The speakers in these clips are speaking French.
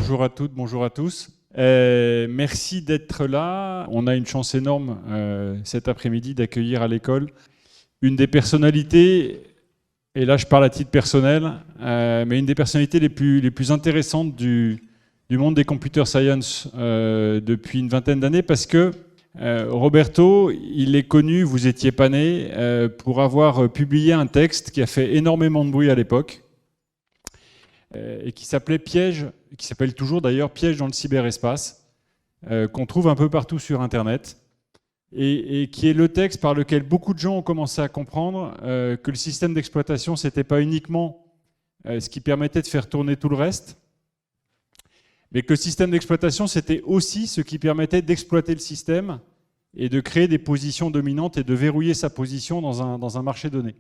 bonjour à toutes, bonjour à tous. Merci d'être là. On a une chance énorme cet après-midi d'accueillir à l'école une des personnalités, et là je parle à titre personnel, mais une des personnalités les plus intéressantes du monde des computer science depuis une vingtaine d'années, parce que Roberto, il est connu, vous étiez pas né, pour avoir publié un texte qui a fait énormément de bruit à l'époque, et qui s'appelait Piège, qui s'appelle toujours d'ailleurs Piège dans le cyberespace, qu'on trouve un peu partout sur Internet, et qui est le texte par lequel beaucoup de gens ont commencé à comprendre que le système d'exploitation, c'était pas uniquement ce qui permettait de faire tourner tout le reste, mais que le système d'exploitation, c'était aussi ce qui permettait d'exploiter le système et de créer des positions dominantes et de verrouiller sa position dans un marché donné.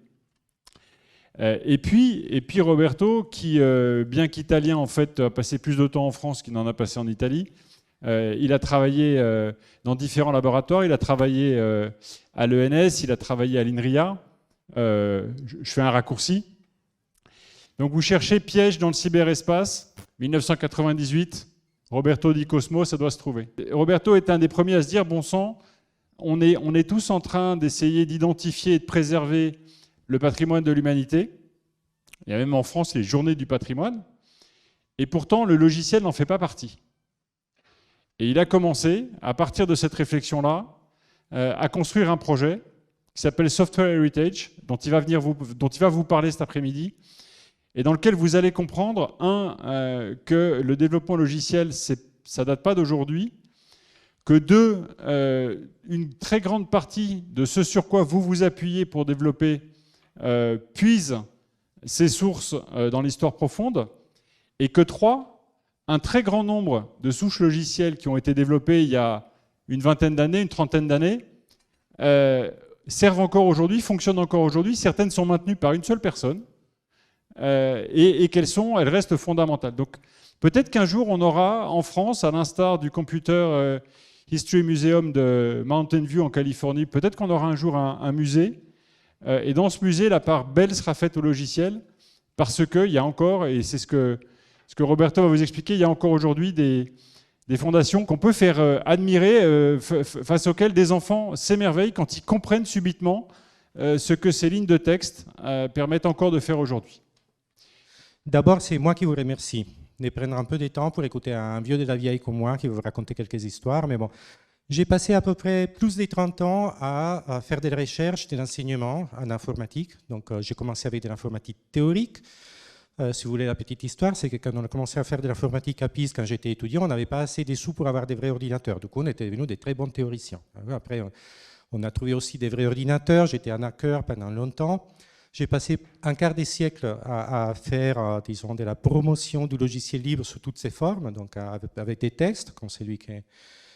Et puis Roberto, qui, bien qu'italien, en fait, a passé plus de temps en France qu'il n'en a passé en Italie. Il a travaillé dans différents laboratoires, il a travaillé à l'ENS, il a travaillé à l'INRIA. Je fais un raccourci. Donc vous cherchez Piège dans le cyberespace, 1998, Roberto Di Cosmo, ça doit se trouver. Roberto est un des premiers à se dire, bon sang, on est tous en train d'essayer d'identifier et de préserver le patrimoine de l'humanité. Il y a même en France les journées du patrimoine. Et pourtant, le logiciel n'en fait pas partie. Et il a commencé, à partir de cette réflexion-là, à construire un projet qui s'appelle Software Heritage, dont il va vous parler cet après-midi, et dans lequel vous allez comprendre, que le développement logiciel, ça date pas d'aujourd'hui, que deux, une très grande partie de ce sur quoi vous vous appuyez pour développer puise ses sources dans l'histoire profonde, et que trois, un très grand nombre de souches logicielles qui ont été développées il y a une vingtaine d'années, une trentaine d'années, servent encore aujourd'hui, fonctionnent encore aujourd'hui. Certaines sont maintenues par une seule personne et elles restent fondamentales. Donc peut-être qu'un jour on aura en France, à l'instar du Computer History Museum de Mountain View en Californie, peut-être qu'on aura un jour un musée. Et dans ce musée, la part belle sera faite au logiciel, parce qu'il y a encore, et c'est ce que Roberto va vous expliquer, il y a encore aujourd'hui des fondations qu'on peut faire admirer, face auxquelles des enfants s'émerveillent quand ils comprennent subitement ce que ces lignes de texte permettent encore de faire aujourd'hui. D'abord, c'est moi qui vous remercie de prendre un peu de temps pour écouter un vieux de la vieille comme moi qui va vous raconter quelques histoires, mais bon. J'ai passé à peu près plus de 30 ans à faire des recherches, de l'enseignement en informatique. Donc, j'ai commencé avec de l'informatique théorique. Si vous voulez la petite histoire, c'est que quand on a commencé à faire de l'informatique à Pise, quand j'étais étudiant, on n'avait pas assez de sous pour avoir des vrais ordinateurs. Du coup, on était devenus des très bons théoriciens. Après, on a trouvé aussi des vrais ordinateurs. J'étais un hacker pendant longtemps. J'ai passé un quart de siècle à faire, disons, de la promotion du logiciel libre sous toutes ses formes, donc avec des textes, comme celui que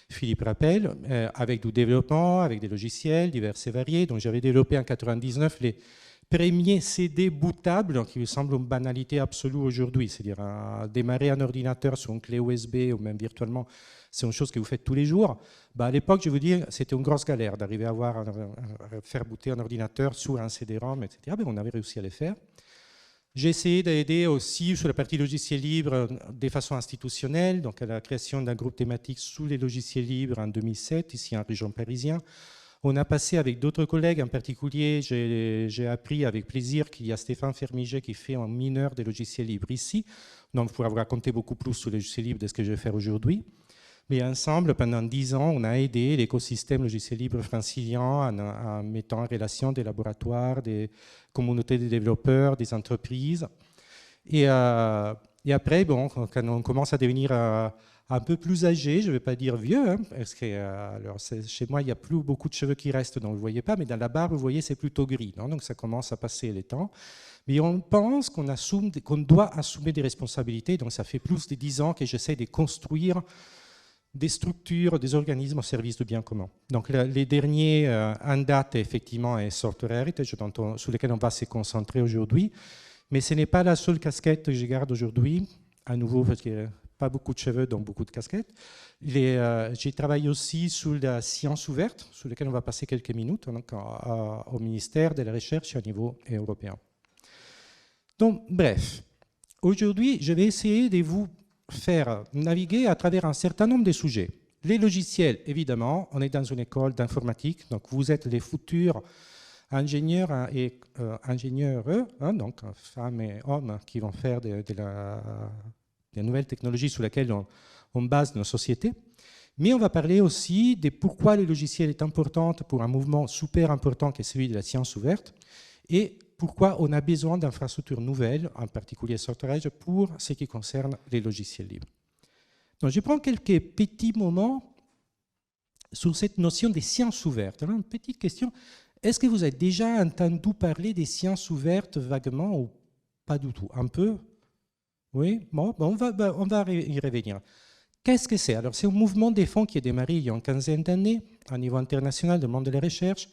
Philippe rappelle, avec du développement, avec des logiciels divers et variés. Donc j'avais développé en 1999 les premiers CD bootables, qui me semble une banalité absolue aujourd'hui. C'est-à-dire démarrer un ordinateur sur une clé USB ou même virtuellement, c'est une chose que vous faites tous les jours. À l'époque, je vais vous dire, c'était une grosse galère d'arriver à faire booter un ordinateur sur un CD-ROM, etc. Mais on avait réussi à le faire. J'ai essayé d'aider aussi sur la partie logiciel libre de façon institutionnelle, donc à la création d'un groupe thématique sous les logiciels libres en 2007, ici en région parisienne. On a passé avec d'autres collègues, en particulier, j'ai appris avec plaisir qu'il y a Stéphane Fermiget qui fait un mineur des logiciels libres ici. Donc, je pourrais vous raconter beaucoup plus sur les logiciels libres de ce que je vais faire aujourd'hui. Mais ensemble, pendant 10 ans, on a aidé l'écosystème logiciel libre francilien en mettant en relation des laboratoires, des communautés de développeurs, des entreprises. Et après, bon, quand on commence à devenir un peu plus âgé, je ne vais pas dire vieux, hein, parce que alors, chez moi, il n'y a plus beaucoup de cheveux qui restent, donc vous ne voyez pas, mais dans la barbe, vous voyez, c'est plutôt gris. Non, donc ça commence à passer le temps. Mais on pense qu'on doit assumer des responsabilités. Donc ça fait plus de 10 ans que j'essaie de construire des structures, des organismes au service du bien commun. Donc les derniers en date, effectivement, est Software Heritage, sur lesquels on va se concentrer aujourd'hui. Mais ce n'est pas la seule casquette que je garde aujourd'hui, à nouveau parce qu'il n'y a pas beaucoup de cheveux, donc beaucoup de casquettes. J'ai travaillé aussi sur la science ouverte, sur laquelle on va passer quelques minutes, donc, au ministère de la Recherche au niveau européen. Donc, bref, aujourd'hui, je vais essayer de vous faire naviguer à travers un certain nombre de sujets. Les logiciels, évidemment, on est dans une école d'informatique, donc vous êtes les futurs ingénieurs et ingénieurs, donc femmes et hommes qui vont faire des nouvelles technologies sur lesquelles on base nos sociétés. Mais on va parler aussi de pourquoi le logiciel est important pour un mouvement super important qui est celui de la science ouverte et pourquoi on a besoin d'infrastructures nouvelles, en particulier Storage, pour ce qui concerne les logiciels libres. Donc, je prends quelques petits moments sur cette notion des sciences ouvertes. Alors, une petite question, est-ce que vous avez déjà entendu parler des sciences ouvertes vaguement ou pas du tout? Un peu? Oui? Bon, on va y revenir. Qu'est-ce que c'est? Alors, c'est un mouvement des fonds qui est démarré il y a une quinzaine d'années au niveau international du monde de la recherche.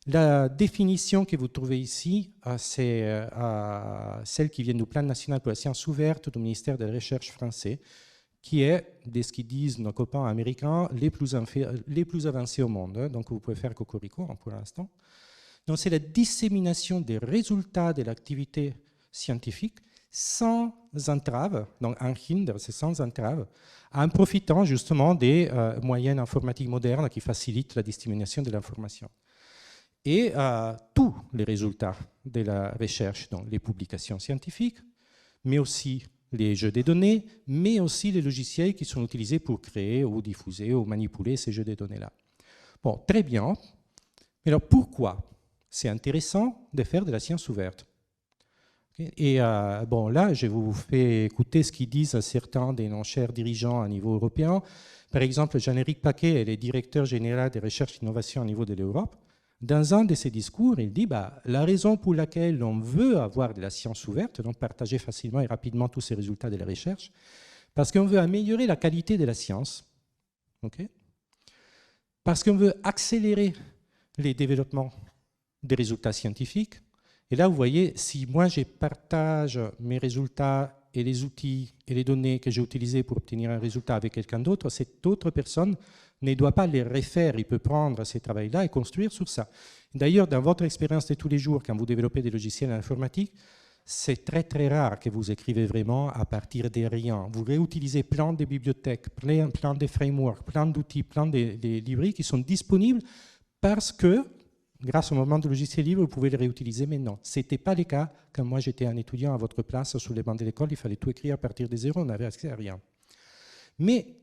La définition que vous trouvez ici, c'est celle qui vient du Plan national pour la science ouverte du ministère de la Recherche français, qui est, de ce qu'ils disent nos copains américains, les plus avancés au monde. Donc, vous pouvez faire cocorico pour l'instant. Donc, c'est la dissémination des résultats de l'activité scientifique sans entrave, donc un hinder, c'est sans entrave, en profitant justement des moyens informatiques modernes qui facilitent la dissémination de l'information. Et tous les résultats de la recherche, donc les publications scientifiques, mais aussi les jeux de données, mais aussi les logiciels qui sont utilisés pour créer ou diffuser ou manipuler ces jeux de données-là. Bon, très bien. Mais alors pourquoi c'est intéressant de faire de la science ouverte? Et bon, là, je vous fais écouter ce qu'ils disent certains de nos chers dirigeants à niveau européen. Par exemple, Jean-Éric Paquet est le directeur général des recherches et innovations au niveau de l'Europe. Dans un de ses discours, il dit la raison pour laquelle on veut avoir de la science ouverte, donc partager facilement et rapidement tous ces résultats de la recherche, parce qu'on veut améliorer la qualité de la science, parce qu'on veut accélérer les développements des résultats scientifiques. Et là, vous voyez, si moi je partage mes résultats et les outils et les données que j'ai utilisés pour obtenir un résultat avec quelqu'un d'autre, cette autre personne ne doit pas les refaire, il peut prendre ces travaux-là et construire sur ça. D'ailleurs, dans votre expérience de tous les jours, quand vous développez des logiciels informatiques, c'est très très rare que vous écrivez vraiment à partir de rien. Vous réutilisez plein de bibliothèques, plein de frameworks, plein d'outils, plein de librairies qui sont disponibles parce que, grâce au mouvement de logiciels libres, vous pouvez les réutiliser maintenant. Ce n'était pas le cas quand moi j'étais un étudiant à votre place sur les bancs de l'école, il fallait tout écrire à partir de zéro, on n'avait accès à rien. Mais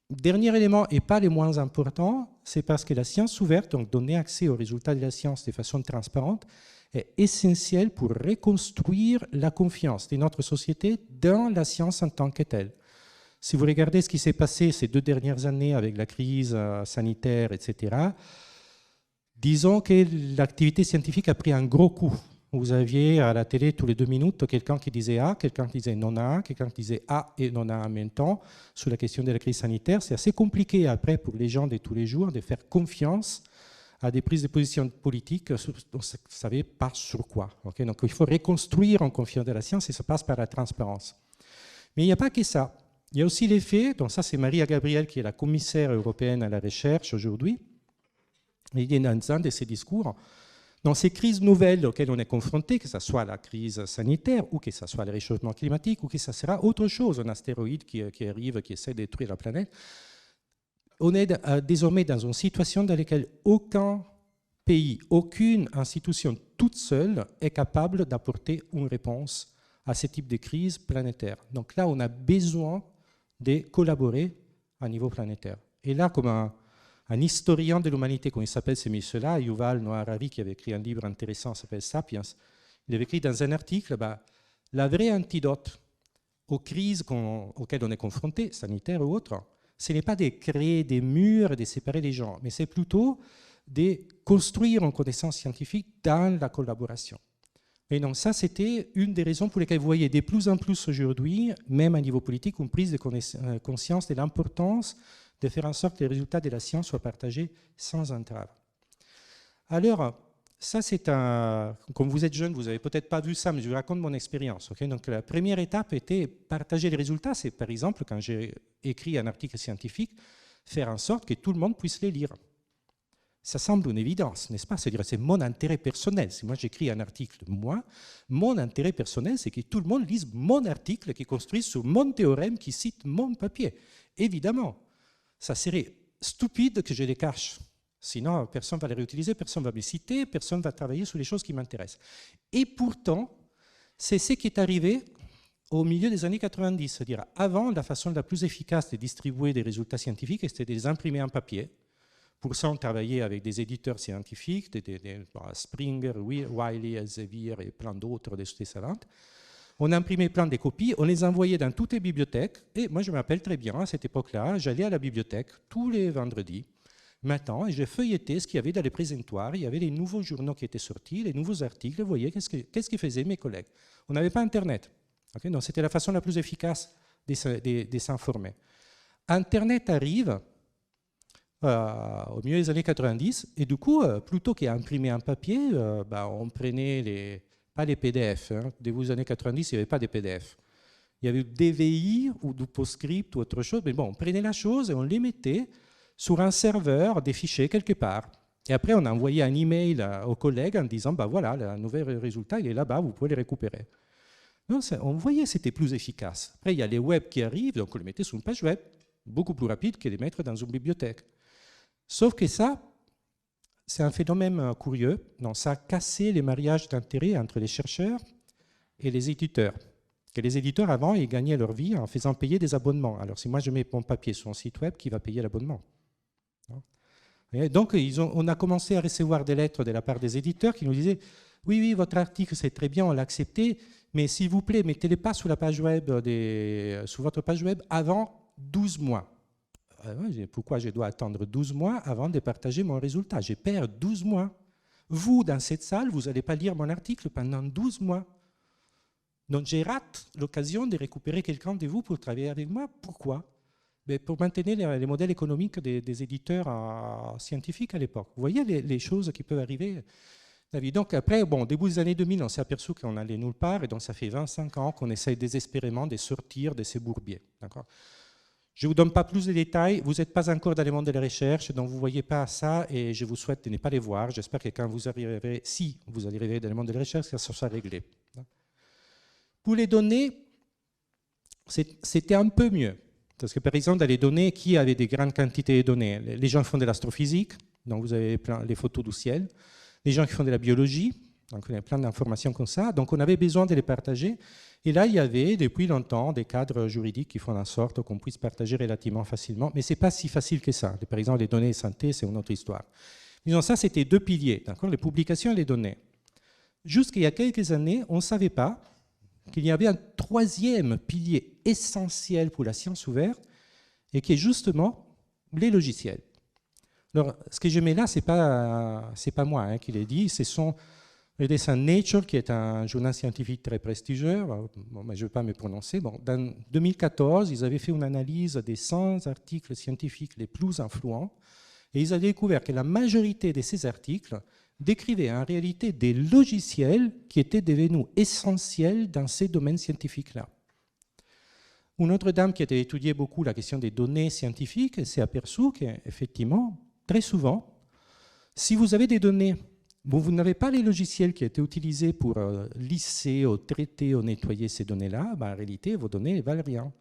dernier élément, et pas le moins important, c'est parce que la science ouverte, donc donner accès aux résultats de la science de façon transparente, est essentielle pour reconstruire la confiance de notre société dans la science en tant que telle. Si vous regardez ce qui s'est passé ces 2 dernières années avec la crise sanitaire, etc., disons que l'activité scientifique a pris un gros coup. Vous aviez à la télé, tous les 2 minutes, quelqu'un qui disait A, quelqu'un qui disait non A, quelqu'un qui disait A et non A en même temps sur la question de la crise sanitaire. C'est assez compliqué après pour les gens de tous les jours de faire confiance à des prises de position politiques, on ne savait pas sur quoi. Donc il faut reconstruire en confiance de la science et ça passe par la transparence. Mais il n'y a pas que ça. Il y a aussi les faits, donc ça c'est Maria Gabriel qui est la commissaire européenne à la recherche aujourd'hui. Il dit dans un de ses discours, dans ces crises nouvelles auxquelles on est confronté, que ce soit la crise sanitaire ou que ce soit le réchauffement climatique ou que ce sera autre chose, un astéroïde qui arrive, qui essaie de détruire la planète, on est désormais dans une situation dans laquelle aucun pays, aucune institution toute seule est capable d'apporter une réponse à ce type de crise planétaire. Donc là, on a besoin de collaborer à niveau planétaire. Et là, comme un historien de l'humanité, comme il s'appelle ce monsieur-là, Yuval Noah Harari, qui avait écrit un livre intéressant, s'appelle Sapiens, il avait écrit dans un article, la vraie antidote aux crises auxquelles on est confronté, sanitaires ou autres, ce n'est pas de créer des murs et de séparer les gens, mais c'est plutôt de construire une connaissance scientifique dans la collaboration. Et donc ça, c'était une des raisons pour lesquelles vous voyez de plus en plus aujourd'hui, même à niveau politique, une prise de conscience de l'importance de faire en sorte que les résultats de la science soient partagés sans entrave. Alors, ça c'est un... Comme vous êtes jeune, vous n'avez peut-être pas vu ça, mais je vous raconte mon expérience. Donc la première étape était partager les résultats. C'est par exemple, quand j'ai écrit un article scientifique, faire en sorte que tout le monde puisse les lire. Ça semble une évidence, n'est-ce pas? C'est-à-dire, c'est mon intérêt personnel. Si moi j'écris un article, mon intérêt personnel, c'est que tout le monde lise mon article qui est construit sur mon théorème, qui cite mon papier. Évidemment, ça serait stupide que je les cache. Sinon, personne ne va les réutiliser, personne ne va me citer, personne ne va travailler sur les choses qui m'intéressent. Et pourtant, c'est ce qui est arrivé au milieu des années 90. C'est-à-dire, avant, la façon la plus efficace de distribuer des résultats scientifiques, c'était de les imprimer en papier. Pour ça, on travaillait avec des éditeurs scientifiques, Springer, Wiley, Elsevier et plein d'autres des sociétés savantes. On imprimait plein de copies, on les envoyait dans toutes les bibliothèques. Et moi, je me rappelle très bien, à cette époque-là, j'allais à la bibliothèque tous les vendredis matin et je feuilletais ce qu'il y avait dans les présentoirs. Il y avait les nouveaux journaux qui étaient sortis, les nouveaux articles. Vous voyez, qu'est-ce qu'ils faisaient mes collègues? On n'avait pas Internet. Okay, donc, c'était la façon la plus efficace de s'informer. Internet arrive au milieu des années 90, et du coup, plutôt qu'imprimer un papier, on prenait pas les PDF. Hein. Début des années 90, il n'y avait pas de PDF. Il y avait du DVI ou du PostScript ou autre chose, mais bon, on prenait la chose et on les mettait sur un serveur des fichiers quelque part. Et après, on envoyait un email aux collègues en disant, voilà, le nouvel résultat, il est là-bas, vous pouvez le récupérer. Donc, on voyait que c'était plus efficace. Après, il y a les web qui arrivent, donc on les mettait sur une page web, beaucoup plus rapide que de les mettre dans une bibliothèque. Sauf que ça, c'est un phénomène curieux. Donc, ça a cassé les mariages d'intérêt entre les chercheurs et les éditeurs. Que les éditeurs, avant, ils gagnaient leur vie en faisant payer des abonnements. Alors, si moi, je mets mon papier sur un site web, qui va payer l'abonnement? Et donc, on a commencé à recevoir des lettres de la part des éditeurs qui nous disaient « Oui, votre article, c'est très bien, on l'a accepté, mais s'il vous plaît, mettez-les pas sur la page web sur votre page web avant 12 mois. » Pourquoi je dois attendre 12 mois avant de partager mon résultat? J'ai perdu 12 mois. Vous, dans cette salle, vous n'allez pas lire mon article pendant 12 mois. Donc, j'ai raté l'occasion de récupérer quelqu'un de vous pour travailler avec moi. Pourquoi? Pour maintenir les modèles économiques des éditeurs scientifiques à l'époque. Vous voyez les choses qui peuvent arriver. Donc après, début des années 2000, on s'est aperçu qu'on allait nulle part, et donc ça fait 25 ans qu'on essaye désespérément de sortir de ces bourbiers. Je ne vous donne pas plus de détails, vous n'êtes pas encore dans le monde de la recherche, donc vous ne voyez pas ça, et je vous souhaite de ne pas les voir. J'espère que quand vous arriverez, si vous arriverez dans le monde de la recherche, ça sera réglé. Pour les données, c'était un peu mieux. Parce que par exemple, dans les données, qui avait des grandes quantités de données? Les gens qui font de l'astrophysique, donc vous avez les photos du ciel. Les gens qui font de la biologie, donc on a plein d'informations comme ça. Donc on avait besoin de les partager. Et là, il y avait depuis longtemps des cadres juridiques qui font en sorte qu'on puisse partager relativement facilement. Mais ce n'est pas si facile que ça. Par exemple, les données de santé, c'est une autre histoire. Disons ça, c'était deux piliers, les publications et les données. Jusqu'il y a quelques années, on ne savait pas qu'il y avait un troisième pilier essentiel pour la science ouverte, et qui est justement les logiciels. Alors, ce que je mets là, ce n'est pas moi qui l'ai dit, ce sont les dessins Nature, qui est un journal scientifique très prestigieux, mais je ne vais pas me prononcer. Dans 2014, ils avaient fait une analyse des 100 articles scientifiques les plus influents, et ils avaient découvert que la majorité de ces articles décrivaient en réalité des logiciels qui étaient devenus essentiels dans ces domaines scientifiques-là. Une autre dame qui a étudié beaucoup la question des données scientifiques s'est aperçue qu'effectivement, très souvent, si vous avez des données, vous n'avez pas les logiciels qui étaient utilisés pour lisser, ou traiter, ou nettoyer ces données-là, en réalité, vos données ne valent rien.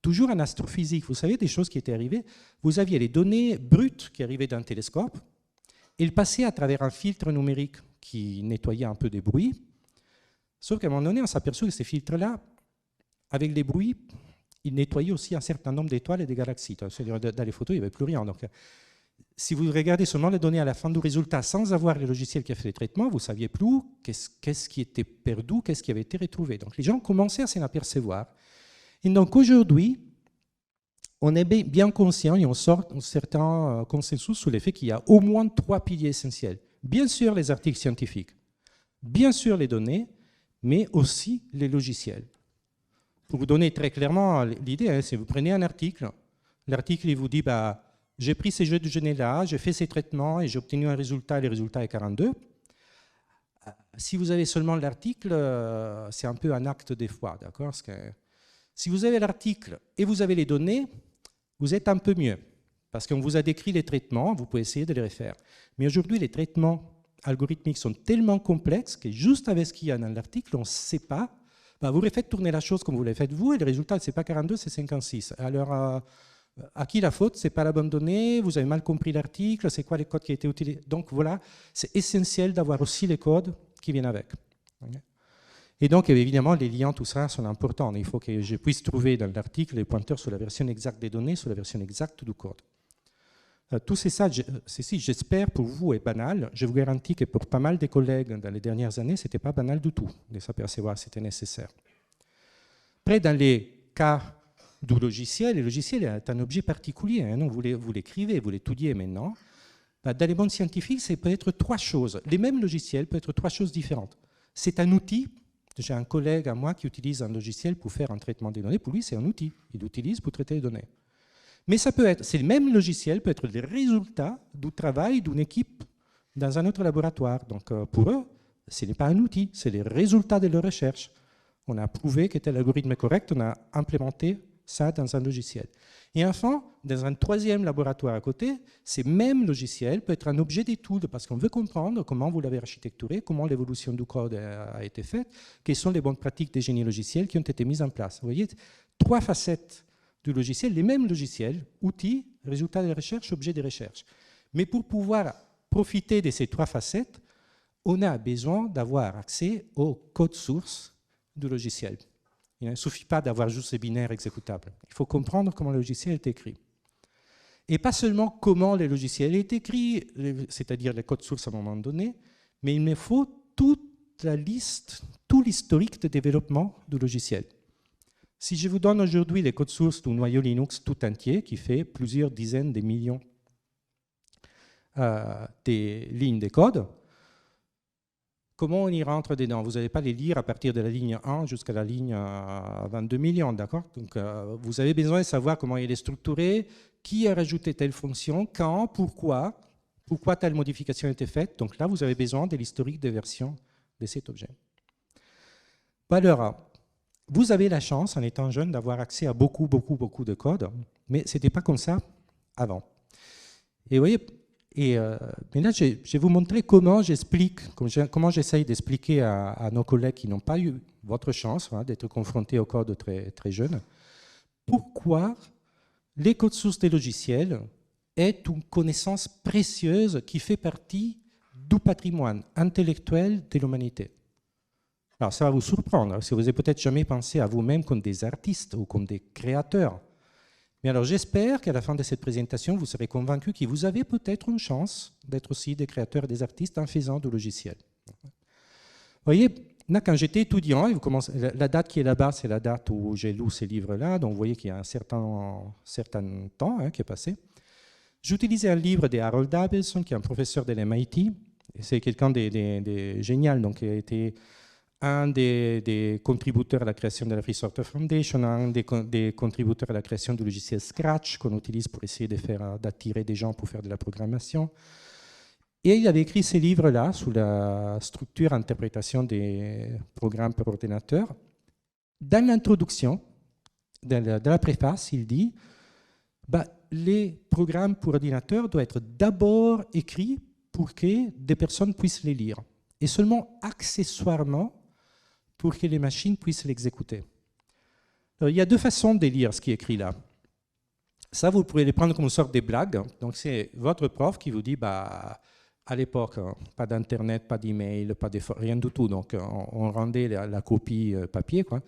Toujours en astrophysique, vous savez, des choses qui étaient arrivées, vous aviez les données brutes qui arrivaient d'un télescope, et ils passaient à travers un filtre numérique qui nettoyait un peu des bruits, sauf qu'à un moment donné, on s'aperçut que ces filtres-là, avec les bruits, ils nettoyaient aussi un certain nombre d'étoiles et des galaxies. C'est-à-dire, dans les photos, il n'y avait plus rien. Donc, si vous regardez seulement les données à la fin du résultat sans avoir le logiciel qui a fait le traitement, vous ne saviez plus qu'est-ce qui était perdu, qu'est-ce qui avait été retrouvé. Donc les gens commençaient à s'en apercevoir. Et donc aujourd'hui, on est bien conscient et on sort un certain consensus sur le fait qu'il y a au moins 3 piliers essentiels. Bien sûr les articles scientifiques, bien sûr les données, mais aussi les logiciels. Pour vous donner très clairement l'idée, si vous prenez un article, l'article il vous dit j'ai pris ces jeux de données-là, j'ai fait ces traitements et j'ai obtenu un résultat, et le résultat est 42. Si vous avez seulement l'article, c'est un peu un acte des fois, d'accord? Parce que si vous avez l'article et vous avez les données, vous êtes un peu mieux. Parce qu'on vous a décrit les traitements, vous pouvez essayer de les refaire. Mais aujourd'hui, les traitements algorithmiques sont tellement complexes que juste avec ce qu'il y a dans l'article, on ne sait pas. Ben, vous refaites tourner la chose comme vous l'avez fait vous, et le résultat, ce n'est pas 42, c'est 56. Alors, à qui la faute? Ce n'est pas la bonne donnée, vous avez mal compris l'article, c'est quoi les codes qui ont été utilisés? Donc voilà, c'est essentiel d'avoir aussi les codes qui viennent avec. Et donc, évidemment, les liens, tout ça, sont importants. Il faut que je puisse trouver dans l'article les pointeurs sur la version exacte des données, sur la version exacte du code. Tout ceci, j'espère, pour vous, est banal. Je vous garantis que pour pas mal de collègues dans les dernières années, ce n'était pas banal du tout de s'apercevoir que c'était nécessaire. Après, dans les cas du logiciel, le logiciel est un objet particulier. Hein, vous l'écrivez, vous l'étudiez maintenant. Dans les mondes scientifiques, c'est peut-être trois choses. Les mêmes logiciels peuvent être trois choses différentes. C'est un outil. J'ai un collègue à moi qui utilise un logiciel pour faire un traitement des données. Pour lui, c'est un outil. Il l'utilise pour traiter les données. Mais ça peut être, c'est le même logiciel, peut être le résultat du travail d'une équipe dans un autre laboratoire. Donc pour eux, ce n'est pas un outil, c'est les résultats de leur recherche. On a prouvé que tel algorithme est correct, on a implémenté ça dans un logiciel. Et enfin, dans un troisième laboratoire à côté, ce même logiciel peut être un objet d'étude parce qu'on veut comprendre comment vous l'avez architecturé, comment l'évolution du code a été faite, quelles sont les bonnes pratiques des génies logiciels qui ont été mises en place. Vous voyez, trois facettes du logiciel, les mêmes logiciels, outils, résultats de recherche, objets de recherche. Mais pour pouvoir profiter de ces trois facettes, on a besoin d'avoir accès au code source du logiciel. Il ne suffit pas d'avoir juste ces binaires exécutables. Il faut comprendre comment le logiciel est écrit. Et pas seulement comment le logiciel est écrit, c'est-à-dire les codes sources à un moment donné, mais il me faut toute la liste, tout l'historique de développement du logiciel. Si je vous donne aujourd'hui les codes sources du noyau Linux tout entier, qui fait plusieurs dizaines de millions de lignes de code, comment on y rentre dedans? Vous n'allez pas les lire à partir de la ligne 1 jusqu'à la ligne 22 millions, d'accord? Donc, vous avez besoin de savoir comment il est structuré, qui a rajouté telle fonction, quand, pourquoi telle modification a été faite. Donc là, vous avez besoin de l'historique de version de cet objet. Alors, vous avez la chance, en étant jeune, d'avoir accès à beaucoup de code, mais ce n'était pas comme ça avant. Et vous voyez, mais là, je vais vous montrer comment j'explique, comment j'essaye d'expliquer à nos collègues qui n'ont pas eu votre chance d'être confrontés au code très, très jeune, pourquoi les codes sources des logiciels est une connaissance précieuse qui fait partie du patrimoine intellectuel de l'humanité. Alors, ça va vous surprendre, si vous n'avez peut-être jamais pensé à vous-même comme des artistes ou comme des créateurs. Mais alors, j'espère qu'à la fin de cette présentation, vous serez convaincus que vous avez peut-être une chance d'être aussi des créateurs et des artistes en faisant du logiciel. Vous voyez, là, quand j'étais étudiant, la date qui est là-bas, c'est la date où j'ai lu ces livres-là, donc vous voyez qu'il y a un certain temps qui est passé. J'utilisais un livre de Harold Abelson, qui est un professeur de l'MIT. C'est quelqu'un de génial, donc qui a été un des contributeurs à la création de la Free Software Foundation, un des contributeurs à la création du logiciel Scratch qu'on utilise pour essayer d'attirer des gens pour faire de la programmation. Et il avait écrit ces livres-là sous la structure interprétation des programmes par ordinateur. Dans l'introduction, dans la préface, il dit les programmes pour ordinateur doivent être d'abord écrits pour que des personnes puissent les lire, et seulement accessoirement pour que les machines puissent l'exécuter. Il y a deux façons de lire ce qui est écrit là. Ça, vous pouvez les prendre comme une sorte de blague. Donc, c'est votre prof qui vous dit, à l'époque, pas d'Internet, pas d'email, rien du tout. Donc, on rendait la copie papier, quoi.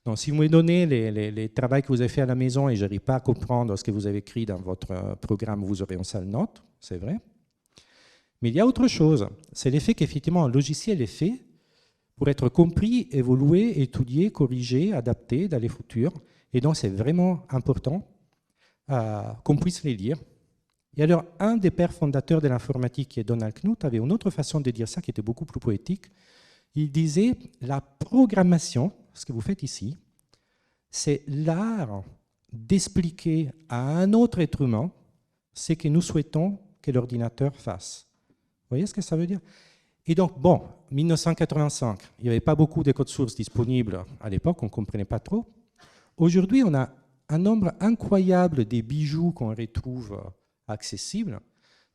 Donc, si vous me donnez les travaux que vous avez fait à la maison et je n'arrive pas à comprendre ce que vous avez écrit dans votre programme, vous aurez une sale note, c'est vrai. Mais il y a autre chose. C'est l'effet qu'effectivement, un logiciel est fait pour être compris, évolué, étudié, corrigé, adapté dans les futurs. Et donc, c'est vraiment important qu'on puisse les lire. Et alors, un des pères fondateurs de l'informatique, qui est Donald Knuth, avait une autre façon de dire ça qui était beaucoup plus poétique. Il disait, la programmation, ce que vous faites ici, c'est l'art d'expliquer à un autre être humain ce que nous souhaitons que l'ordinateur fasse. Vous voyez ce que ça veut dire? Et donc, 1985, il n'y avait pas beaucoup de codes sources disponibles à l'époque, on ne comprenait pas trop. Aujourd'hui, on a un nombre incroyable des bijoux qu'on retrouve accessibles.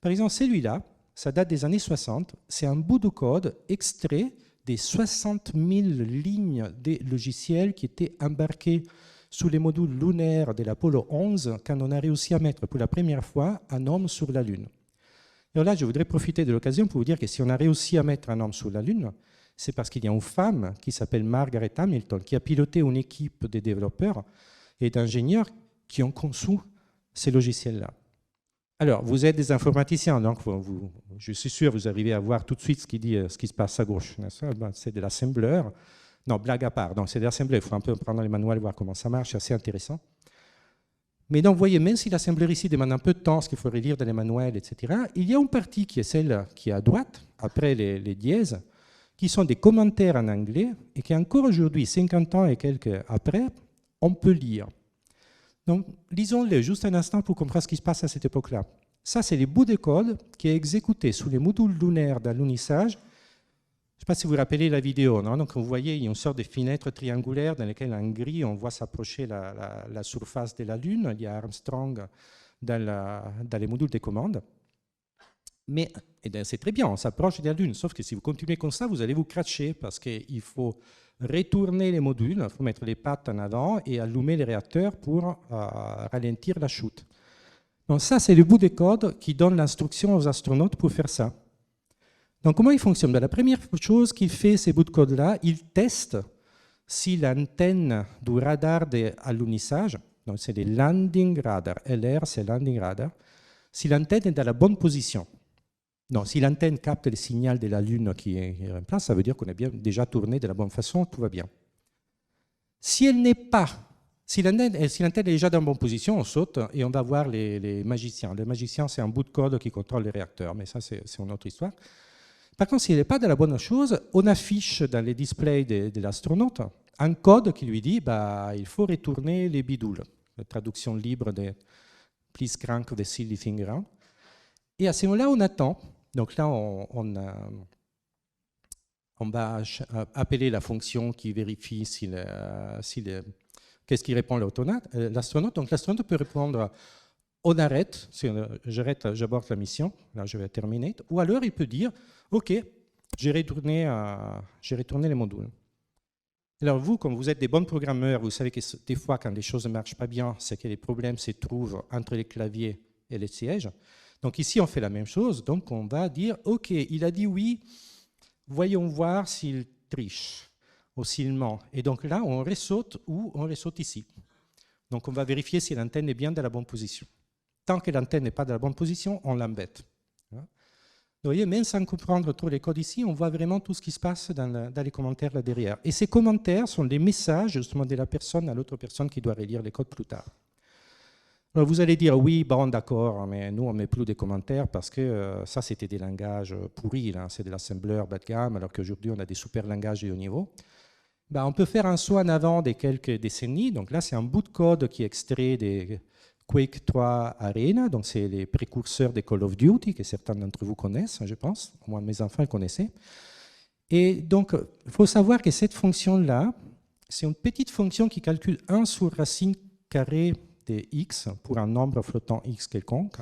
Par exemple, celui-là, ça date des années 60, c'est un bout de code extrait des 60 000 lignes des logiciels qui étaient embarqués sous les modules lunaires de l'Apollo 11 quand on a réussi à mettre pour la première fois un homme sur la Lune. Et là, je voudrais profiter de l'occasion pour vous dire que si on a réussi à mettre un homme sur la Lune, c'est parce qu'il y a une femme qui s'appelle Margaret Hamilton qui a piloté une équipe de développeurs et d'ingénieurs qui ont conçu ces logiciels-là. Alors, vous êtes des informaticiens, donc je suis sûr que vous arrivez à voir tout de suite ce qui se passe à gauche. C'est de l'assembleur. Non, blague à part. Donc, c'est de l'assembleur. Il faut un peu prendre les manuels, voir comment ça marche. C'est assez intéressant. Mais donc, vous voyez, même si l'assembleur ici demande un peu de temps, ce qu'il faudrait lire dans les manuels, etc., il y a une partie qui est celle qui est à droite, après les dièses, qui sont des commentaires en anglais et qui, encore aujourd'hui, 50 ans et quelques après, on peut lire. Donc, lisons-les juste un instant pour comprendre ce qui se passe à cette époque-là. Ça, c'est les bouts de code qui est exécuté sous les modules lunaires d'alunissage. Je ne sais pas si vous vous rappelez la vidéo, non? Donc, vous voyez, il y a une sorte de fenêtre triangulaire dans laquelle, en gris, on voit s'approcher la surface de la Lune. Il y a Armstrong dans les modules de commande. Mais c'est très bien, on s'approche de la Lune. Sauf que si vous continuez comme ça, vous allez vous cracher parce qu'il faut retourner les modules, il faut mettre les pattes en avant et allumer les réacteurs pour ralentir la chute. Donc ça, c'est le bout de code qui donne l'instruction aux astronautes pour faire ça. Donc comment il fonctionne? La première chose qu'il fait, ces bouts de code-là, il teste si l'antenne du radar d'alunissage, donc c'est les landing radar, LR c'est landing radar, si l'antenne est dans la bonne position. Non, si l'antenne capte le signal de la Lune qui est en place, ça veut dire qu'on est bien déjà tourné de la bonne façon, tout va bien. Si elle n'est pas, si l'antenne est déjà dans la bonne position, on saute et on va voir les magiciens. Les magiciens, c'est un bout de code qui contrôle les réacteurs, mais ça, c'est une autre histoire. Par contre, s'il n'est pas dans la bonne chose, on affiche dans les displays de l'astronaute un code qui lui dit il faut retourner les bidules. La traduction libre de « Please crank the silly thing around ». Et à ce moment-là, on attend. Donc là, on va appeler la fonction qui vérifie qu'est-ce qui répond l'astronaute. Donc l'astronaute peut répondre on arrête, j'aborde la mission, là je vais terminer. Ou alors il peut dire ok, j'ai retourné les modules. Alors vous, comme vous êtes des bons programmeurs, vous savez que des fois quand les choses ne marchent pas bien, c'est que les problèmes se trouvent entre les claviers et les sièges. Donc ici, on fait la même chose. Donc on va dire, OK, il a dit oui, voyons voir s'il triche ou s'il ment. Et donc là, on ressaute ou on ressaute ici. Donc on va vérifier si l'antenne est bien dans la bonne position. Tant que l'antenne n'est pas dans la bonne position, on l'embête. Vous voyez, même sans comprendre trop les codes ici, on voit vraiment tout ce qui se passe dans les commentaires là derrière. Et ces commentaires sont des messages justement de la personne à l'autre personne qui doit relire les codes plus tard. Alors vous allez dire, oui, bon, d'accord, mais nous, on ne met plus des commentaires parce que ça, c'était des langages pourris, c'est de l'assembleur bas de gamme, alors qu'aujourd'hui, on a des super langages de haut niveau. On peut faire un saut en avant de quelques décennies. Donc là, c'est un bout de code qui est extrait des Quake 3 Arena, donc c'est les précurseurs des Call of Duty, que certains d'entre vous connaissent, je pense, au moins mes enfants le connaissaient. Et donc, il faut savoir que cette fonction-là, c'est une petite fonction qui calcule 1 sur racine carrée de x pour un nombre flottant x quelconque.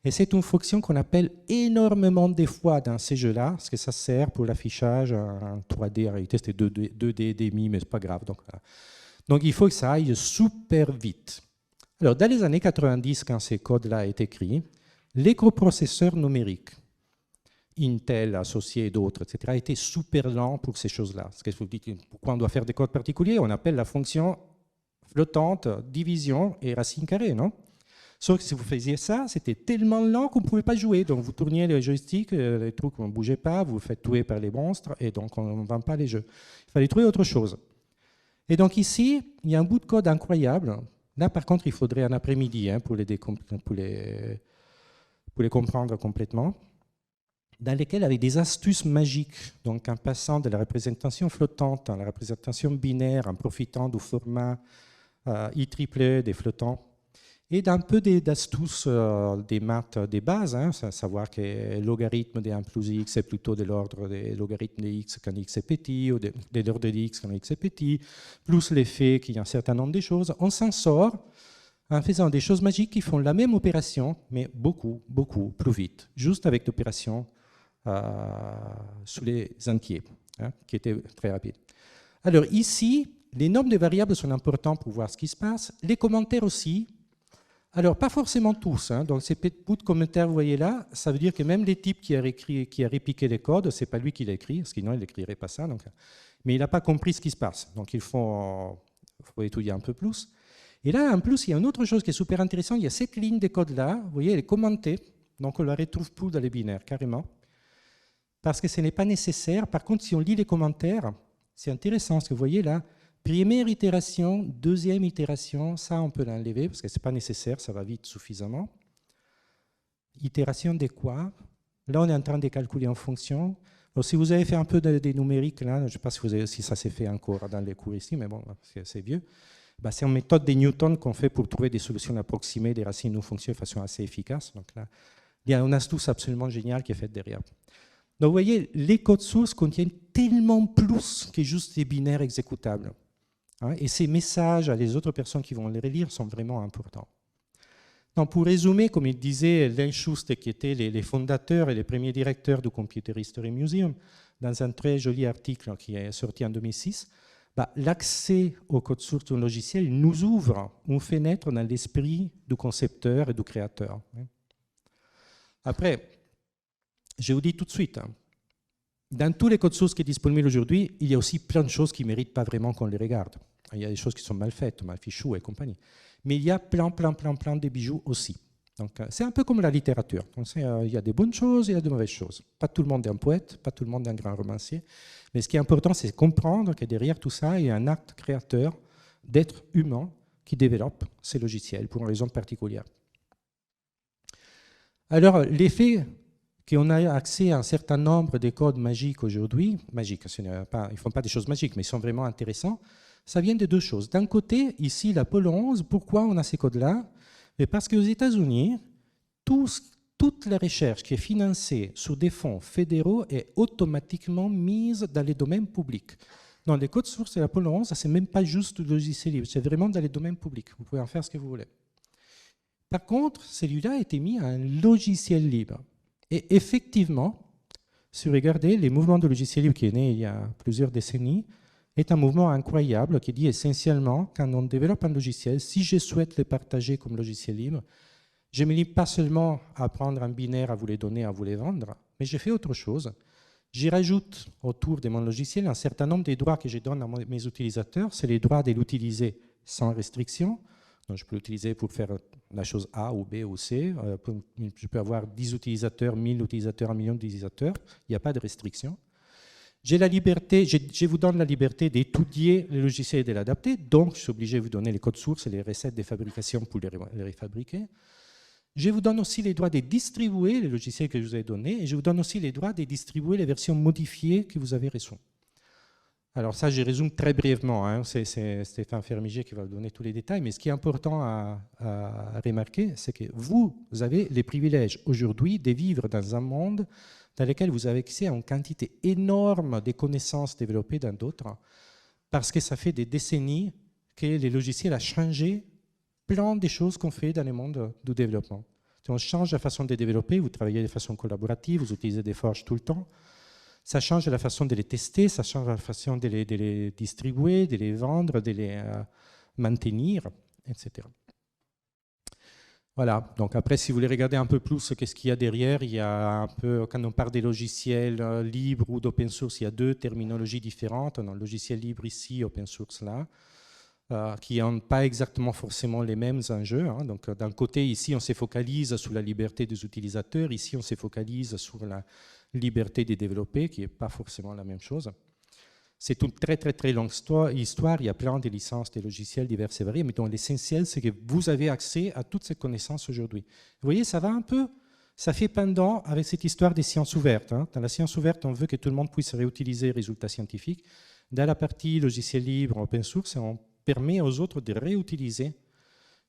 Et c'est une fonction qu'on appelle énormément de fois dans ces jeux-là, parce que ça sert pour l'affichage en 3D. En réalité, c'était 2D demi, mais ce n'est pas grave. Donc, il faut que ça aille super vite. Alors, dans les années 90, quand ces codes-là étaient écrits, les coprocesseurs numériques, Intel, associés et d'autres, etc., étaient super lents pour ces choses-là. Parce que vous dites, pourquoi on doit faire des codes particuliers? On appelle la fonction flottante, division et racine carrée, non? Sauf que si vous faisiez ça, c'était tellement lent qu'on ne pouvait pas jouer. Donc vous tourniez les joysticks, les trucs ne bougeaient pas, vous vous faites tuer par les monstres, et donc on ne vend pas les jeux. Il fallait trouver autre chose. Et donc ici, il y a un bout de code incroyable. Là, par contre, il faudrait un après-midi pour les comprendre complètement, dans lesquels, avec des astuces magiques, donc en passant de la représentation flottante à la représentation binaire, en profitant du format IEEE des flottants, et d'un peu d'astuces des maths des bases, savoir que le logarithme de 1 plus x est plutôt de l'ordre des logarithmes de x quand x est petit, ou de l'ordre de x quand x est petit, plus l'effet qu'il y a un certain nombre de choses, on s'en sort en faisant des choses magiques qui font la même opération, mais beaucoup, beaucoup plus vite, juste avec l'opération sous les entiers, hein, qui était très rapide. Alors ici, les nombres de variables sont importants pour voir ce qui se passe, les commentaires aussi. Alors, pas forcément tous, hein. Donc ces petits bouts de commentaires, vous voyez là, ça veut dire que même les types qui a répliqué les codes, c'est pas lui qui l'a écrit, sinon il n'écrirait pas ça. Donc, mais il n'a pas compris ce qui se passe. Donc il faut étudier un peu plus. Et là, en plus, il y a une autre chose qui est super intéressante. Il y a cette ligne de code-là, vous voyez, elle est commentée. Donc on ne la retrouve plus dans les binaires, carrément. Parce que ce n'est pas nécessaire. Par contre, si on lit les commentaires, c'est intéressant, ce que vous voyez là. Première itération, deuxième itération, ça on peut l'enlever parce que ce n'est pas nécessaire, ça va vite suffisamment. Itération de quoi? Là on est en train de calculer en fonction. Alors, si vous avez fait un peu des numériques, là, je ne sais pas si ça s'est fait encore dans les cours ici, mais bon, c'est vieux. Bah, c'est une méthode de Newton qu'on fait pour trouver des solutions approximées des racines non fonctions de façon assez efficace. Donc là, il y a une astuce absolument géniale qui est faite derrière. Donc vous voyez, les codes sources contiennent tellement plus que juste des binaires exécutables. Et ces messages à les autres personnes qui vont les relire sont vraiment importants. Donc, pour résumer, comme il disait Len Schuster, qui était les fondateurs et les premiers directeurs du Computer History Museum, dans un très joli article qui est sorti en 2006, l'accès au code source d'un logiciel nous ouvre une fenêtre dans l'esprit du concepteur et du créateur. Après, je vous dis tout de suite, dans tous les codes sources qui sont disponibles aujourd'hui, il y a aussi plein de choses qui ne méritent pas vraiment qu'on les regarde. Il y a des choses qui sont mal faites, mal fichues et compagnie. Mais il y a plein de bijoux aussi. Donc, c'est un peu comme la littérature. Donc, il y a des bonnes choses et il y a de mauvaises choses. Pas tout le monde est un poète, pas tout le monde est un grand romancier. Mais ce qui est important, c'est de comprendre que derrière tout ça, il y a un acte créateur d'être humain qui développe ces logiciels pour une raison particulière. Alors, l'effet qu'on a accès à un certain nombre de codes magiques aujourd'hui, magiques, ils ne font pas des choses magiques, mais ils sont vraiment intéressants, ça vient de deux choses. D'un côté, ici, l'Apollo 11, pourquoi on a ces codes-là? Parce qu'aux États-Unis, toute la recherche qui est financée sur des fonds fédéraux est automatiquement mise dans les domaines publics. Dans les codes sources de l'Apollo 11, ce n'est même pas juste du logiciel libre, c'est vraiment dans les domaines publics. Vous pouvez en faire ce que vous voulez. Par contre, celui-là a été mis à un logiciel libre. Et effectivement, si vous regardez, les mouvements de logiciel libre qui est né il y a plusieurs décennies, est un mouvement incroyable qui dit essentiellement, quand on développe un logiciel, si je souhaite le partager comme logiciel libre, je ne me limite pas seulement à prendre un binaire, à vous les donner, à vous les vendre, mais je fais autre chose. J'y rajoute autour de mon logiciel un certain nombre de droits que je donne à mes utilisateurs. C'est les droits de l'utiliser sans restriction. Donc, je peux l'utiliser pour faire la chose A ou B ou C. Je peux avoir 10 utilisateurs, 1000 utilisateurs, 1 million d'utilisateurs. Il n'y a pas de restriction. J'ai la liberté, je vous donne la liberté d'étudier le logiciel et de l'adapter. Donc, je suis obligé de vous donner les codes sources et les recettes de fabrication pour les refabriquer. Je vous donne aussi les droits de distribuer les logiciels que je vous ai donnés et je vous donne aussi les droits de distribuer les versions modifiées que vous avez reçues. Alors ça, je résume très brièvement, hein. C'est Stéphane Fermiger qui va vous donner tous les détails, mais ce qui est important à remarquer, c'est que vous avez les privilèges aujourd'hui de vivre dans un monde dans lequel vous avez accès à une quantité énorme de connaissances développées dans d'autres, parce que ça fait des décennies que les logiciels ont changé plein de choses qu'on fait dans le monde du développement. Si on change la façon de développer, vous travaillez de façon collaborative, vous utilisez des forges tout le temps, ça change la façon de les tester, ça change la façon de les distribuer, de les vendre, de les maintenir, etc. Voilà, donc après, si vous voulez regarder un peu plus qu'est-ce qu'il y a derrière, il y a un peu, quand on parle des logiciels libres ou d'open source, il y a deux terminologies différentes. On a le logiciel libre ici, open source là, qui n'ont pas exactement forcément les mêmes enjeux. Hein. Donc d'un côté, ici, on se focalise sur la liberté des utilisateurs, ici, on se focalise sur la liberté de développer, qui n'est pas forcément la même chose. C'est une très longue histoire, il y a plein de licences, des logiciels divers et variés, mais dont l'essentiel, c'est que vous avez accès à toutes ces connaissances aujourd'hui. Vous voyez, ça va un peu, ça fait pendant avec cette histoire des sciences ouvertes. Hein. Dans la science ouverte, on veut que tout le monde puisse réutiliser les résultats scientifiques. Dans la partie logiciel libre, open source, on permet aux autres de réutiliser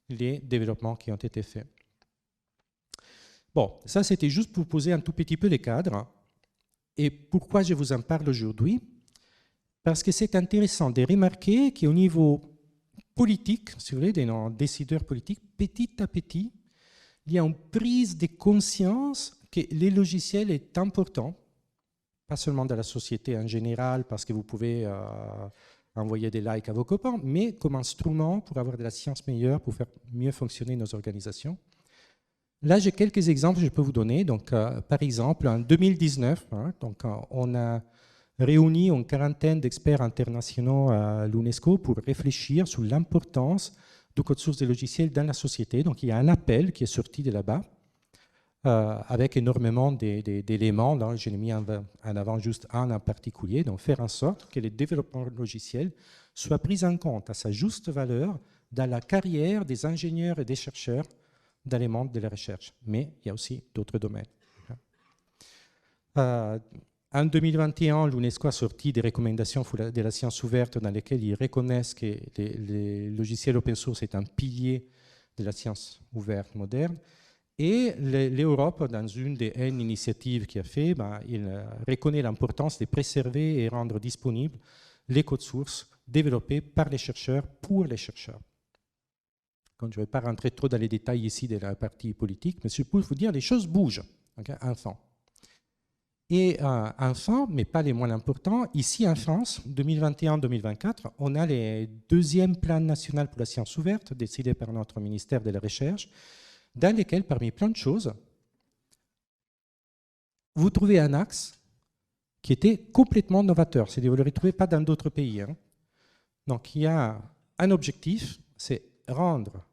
les développements qui ont été faits. Bon, ça c'était juste pour poser un tout petit peu les cadres. Et pourquoi je vous en parle aujourd'hui? Parce que c'est intéressant de remarquer qu'au niveau politiques, si vous voulez, des décideurs politiques, petit à petit, il y a une prise de conscience que les logiciels est important, pas seulement dans la société en général, parce que vous pouvez envoyer des likes à vos copains, mais comme instrument pour avoir de la science meilleure, pour faire mieux fonctionner nos organisations. Là, j'ai quelques exemples que je peux vous donner. Donc, par exemple, en 2019, on a réuni une quarantaine d'experts internationaux à l'UNESCO pour réfléchir sur l'importance du code source des logiciels dans la société. Donc, il y a un appel qui est sorti de là-bas, avec énormément d'éléments. J'ai mis en avant juste un en particulier. Donc, faire en sorte que les développeurs logiciels soient pris en compte à sa juste valeur dans la carrière des ingénieurs et des chercheurs dans les mondes de la recherche. Mais il y a aussi d'autres domaines. En 2021, l'UNESCO a sorti des recommandations de la science ouverte dans lesquelles ils reconnaissent que les logiciels open source est un pilier de la science ouverte moderne. Et l'Europe, dans une des N initiatives qu'il a fait, il reconnaît l'importance de préserver et rendre disponibles les codes sources développés par les chercheurs pour les chercheurs. Quand je ne vais pas rentrer trop dans les détails ici de la partie politique, mais je peux vous dire, les choses bougent, enfin. Et enfin, mais pas les moins importants, ici en France, 2021-2024, on a les deuxièmes plans nationaux pour la science ouverte, décidés par notre ministère de la Recherche, dans lesquels, parmi plein de choses, vous trouvez un axe qui était complètement novateur. C'est-à-dire vous ne le retrouvez pas dans d'autres pays. Donc il y a un objectif, c'est rendre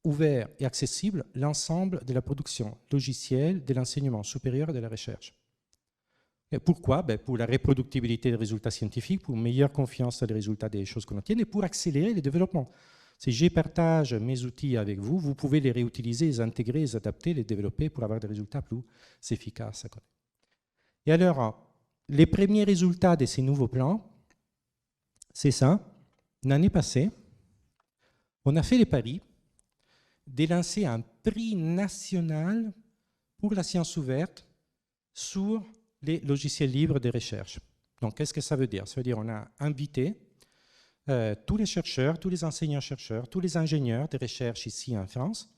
ouvert et accessible l'ensemble de la production logicielle de l'enseignement supérieur et de la recherche. Et pourquoi? Pour la reproductibilité des résultats scientifiques, pour une meilleure confiance dans les résultats des choses qu'on obtient et pour accélérer le développement. Si je partage mes outils avec vous, vous pouvez les réutiliser, les intégrer, les adapter, les développer pour avoir des résultats plus efficaces. Et alors, les premiers résultats de ces nouveaux plans, c'est ça. L'année passée, on a fait les paris de lancer un prix national pour la science ouverte sur les logiciels libres de recherche. Donc, qu'est-ce que ça veut dire? Ça veut dire qu'on a invité tous les chercheurs, tous les enseignants-chercheurs, tous les ingénieurs de recherche ici en France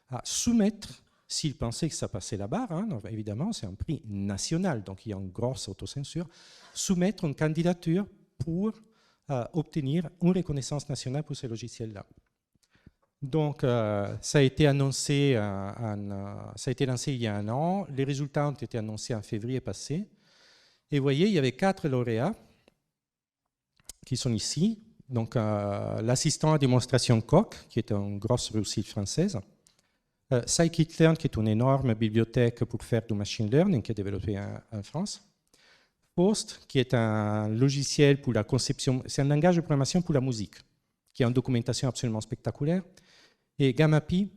à soumettre, s'ils pensaient que ça passait la barre, évidemment, c'est un prix national, donc il y a une grosse autocensure, soumettre une candidature pour obtenir une reconnaissance nationale pour ces logiciels-là. Donc, ça a été annoncé, ça a été lancé il y a un an. Les résultats ont été annoncés en février passé. Et vous voyez, il y avait 4 lauréats qui sont ici. Donc, l'assistant à démonstration Coq, qui est une grosse réussite française. Scikit-learn, qui est une énorme bibliothèque pour faire du machine learning, qui est développée en France. Post, qui est un logiciel pour la conception, c'est un langage de programmation pour la musique, qui a une documentation absolument spectaculaire. Et GammaPi,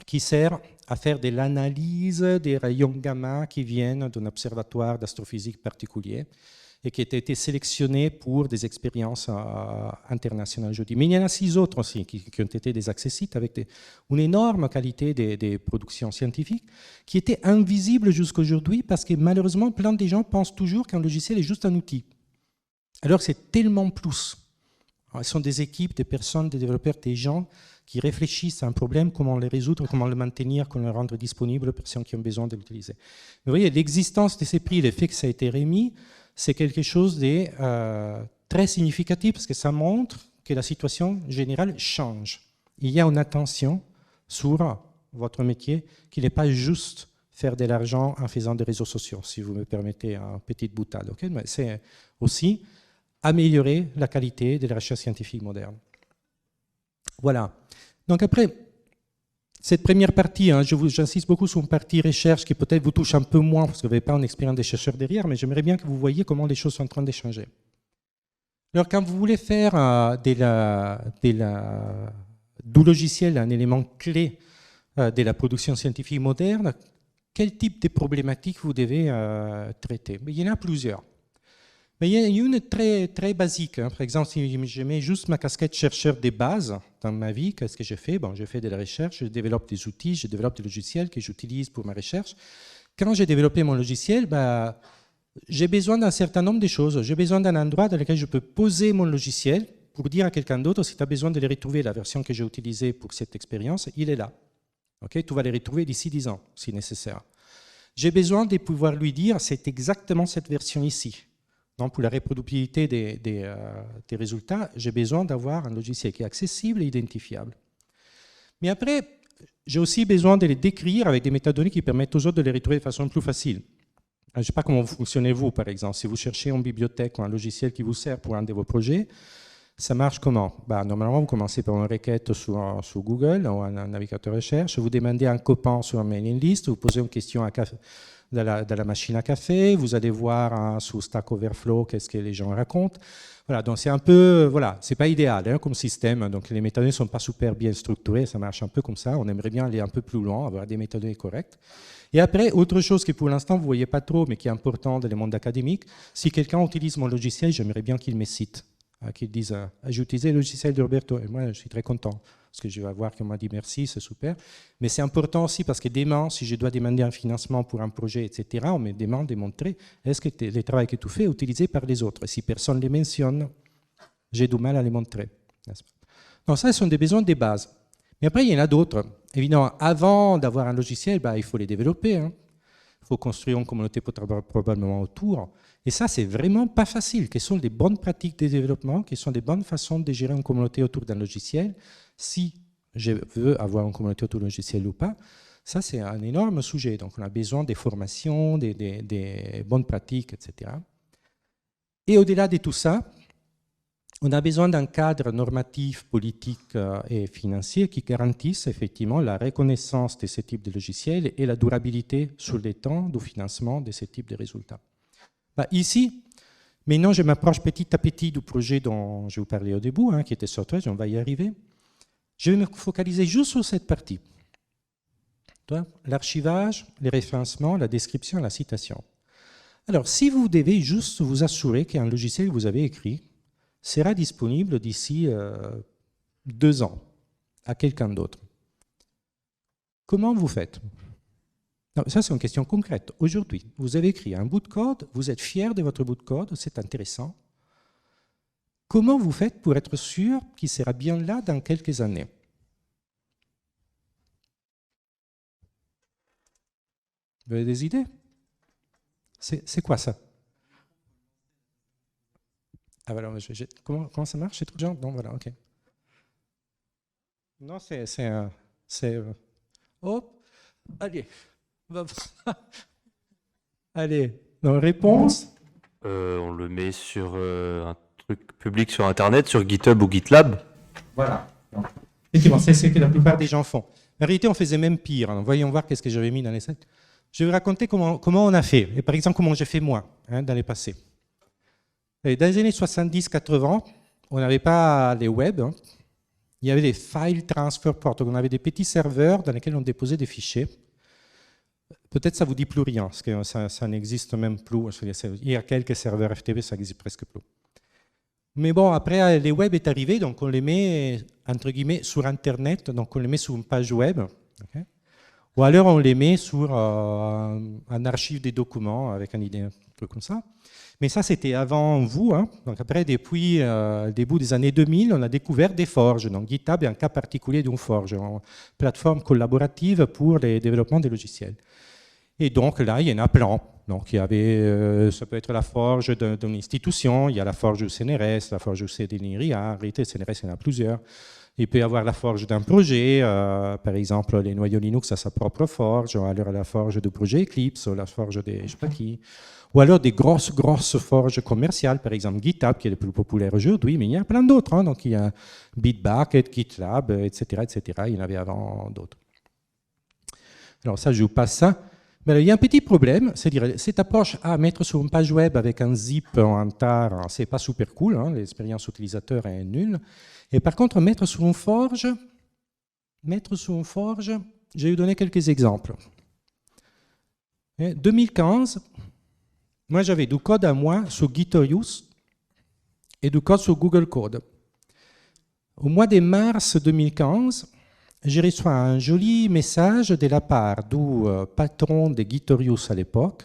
qui sert à faire de l'analyse des rayons gamma qui viennent d'un observatoire d'astrophysique particulier et qui a été sélectionné pour des expériences internationales, je dis. Mais il y en a 6 autres aussi qui ont été des accessites avec une énorme qualité des productions scientifiques qui étaient invisibles jusqu'à aujourd'hui parce que malheureusement, plein de gens pensent toujours qu'un logiciel est juste un outil. Alors c'est tellement plus. Ce sont des équipes, des personnes, des développeurs, des gens qui réfléchissent à un problème, comment le résoudre, comment le maintenir, comment le rendre disponible aux personnes qui ont besoin de l'utiliser. Vous voyez, l'existence de ces prix, le fait que ça a été remis, c'est quelque chose de très significatif parce que ça montre que la situation générale change. Il y a une attention sur votre métier qui n'est pas juste faire de l'argent en faisant des réseaux sociaux, si vous me permettez une petite boutade. Okay? Mais c'est aussi améliorer la qualité de la recherche scientifique moderne. Voilà. Donc après, cette première partie, j'insiste beaucoup sur une partie recherche qui peut-être vous touche un peu moins parce que vous n'avez pas une expérience de chercheur derrière, mais j'aimerais bien que vous voyiez comment les choses sont en train de changer. Alors quand vous voulez faire du logiciel un élément clé de la production scientifique moderne, quel type de problématiques vous devez traiter? Mais il y en a plusieurs. Mais il y a une très, très basique. Par exemple, si je mets juste ma casquette chercheur de base dans ma vie, qu'est-ce que j'ai fait? Bon, je fais de la recherche, je développe des outils, je développe des logiciels que j'utilise pour ma recherche. Quand j'ai développé mon logiciel, j'ai besoin d'un certain nombre de choses. J'ai besoin d'un endroit dans lequel je peux poser mon logiciel pour dire à quelqu'un d'autre, si tu as besoin de les retrouver, la version que j'ai utilisée pour cette expérience, il est là. Okay, tu vas les retrouver d'ici 10 ans, si nécessaire. J'ai besoin de pouvoir lui dire, c'est exactement cette version ici. Donc, pour la reproductibilité des résultats, j'ai besoin d'avoir un logiciel qui est accessible et identifiable. Mais après, j'ai aussi besoin de les décrire avec des métadonnées qui permettent aux autres de les retrouver de façon plus facile. Je ne sais pas comment vous fonctionnez vous, par exemple. Si vous cherchez une bibliothèque ou un logiciel qui vous sert pour un de vos projets, ça marche comment? Normalement, vous commencez par une requête sur Google ou un navigateur de recherche, vous demandez un copain sur un mailing list, vous posez une question dans la machine à café, vous allez voir sur Stack Overflow qu'est-ce que les gens racontent. Voilà, donc c'est un peu, voilà, c'est pas idéal hein, comme système, donc les métadonnées ne sont pas super bien structurées, ça marche un peu comme ça, on aimerait bien aller un peu plus loin, avoir des métadonnées correctes. Et après, autre chose que pour l'instant vous ne voyez pas trop, mais qui est important dans le monde académique, si quelqu'un utilise mon logiciel, j'aimerais bien qu'il me cite, qu'il dise j'ai utilisé le logiciel de Roberto, et moi je suis très content, parce que je vais voir qu'on m'a dit merci, c'est super. Mais c'est important aussi parce que demain, si je dois demander un financement pour un projet, etc., on me demande de montrer est-ce que le travail que tu fais est utilisé par les autres. Et si personne ne les mentionne, j'ai du mal à les montrer. Donc ça, ce sont des besoins de base. Mais après, il y en a d'autres. Évidemment, avant d'avoir un logiciel, il faut les développer. Hein. Il faut construire une communauté probablement autour. Et ça, c'est vraiment pas facile. Quelles sont les bonnes pratiques de développement? Quelles sont les bonnes façons de gérer une communauté autour d'un logiciel? Si je veux avoir une communauté autour d'un logiciel ou pas, ça, c'est un énorme sujet. Donc, on a besoin des formations, des bonnes pratiques, etc. Et au-delà de tout ça, on a besoin d'un cadre normatif, politique et financier qui garantisse effectivement la reconnaissance de ce type de logiciels et la durabilité sur le temps du financement de ce type de résultats. Ici, maintenant, je m'approche petit à petit du projet dont je vous parlais au début, hein, qui était Sortwatch, on va y arriver. Je vais me focaliser juste sur cette partie. L'archivage, les référencements, la description, la citation. Alors, si vous devez juste vous assurer qu'un logiciel que vous avez écrit sera disponible d'ici 2 ans à quelqu'un d'autre, comment vous faites? Non, ça, c'est une question concrète. Aujourd'hui, vous avez écrit un bout de code, vous êtes fier de votre bout de code, c'est intéressant. Comment vous faites pour être sûr qu'il sera bien là dans quelques années? Vous avez des idées? C'est quoi ça? Ah voilà, comment ça marche? C'est trop bien? Non, voilà, ok. Non, hop, allez. Allez, donc réponse. On le met sur un truc public sur Internet, sur GitHub ou GitLab. Voilà. Effectivement, c'est ce que la plupart des gens font. En réalité, on faisait même pire. Hein. Voyons voir qu'est-ce que j'avais mis dans les sites. Je vais vous raconter comment on a fait. Et par exemple, comment j'ai fait moi, hein, dans les passés. Et dans les années 70-80, on n'avait pas les web. Hein. Il y avait des file transfer ports. On avait des petits serveurs dans lesquels on déposait des fichiers. Peut-être ça ne vous dit plus rien, parce que ça n'existe même plus. Il y a quelques serveurs FTP, ça n'existe presque plus. Mais bon, après, les web est arrivé, donc on les met, entre guillemets, sur Internet, donc on les met sur une page web. Okay. Ou alors on les met sur un archive des documents, avec un truc comme ça. Mais ça, c'était avant vous. Hein. Donc après, depuis le début des années 2000, on a découvert des forges. Donc GitHub est un cas particulier d'une forge, une plateforme collaborative pour le développement des logiciels. Et donc là, il y en a plein. Donc il y avait, ça peut être la forge d'une institution, il y a la forge du CNRS, la forge du CDNIRIA, en réalité, CNRS, il y en a plusieurs. Il peut y avoir la forge d'un projet, par exemple, les noyaux Linux a sa propre forge, ou alors la forge du projet Eclipse, ou la forge des je sais pas qui. Ou alors des grosses forges commerciales, par exemple GitHub, qui est le plus populaire aujourd'hui, mais il y a plein d'autres. Hein. Donc il y a Bitbucket, GitLab, etc., etc. Il y en avait avant d'autres. Alors ça, je vous passe ça. Mais il y a un petit problème, c'est-à-dire cette approche à mettre sur une page web avec un zip ou un tar, c'est pas super cool, hein, l'expérience utilisateur est nulle. Et par contre, mettre sur une forge, je vais vous donner quelques exemples. En 2015, moi j'avais du code à moi sur Gitorious et du code sur Google Code. Au mois de mars 2015, j'ai reçu un joli message de la part du patron de Gitorious à l'époque,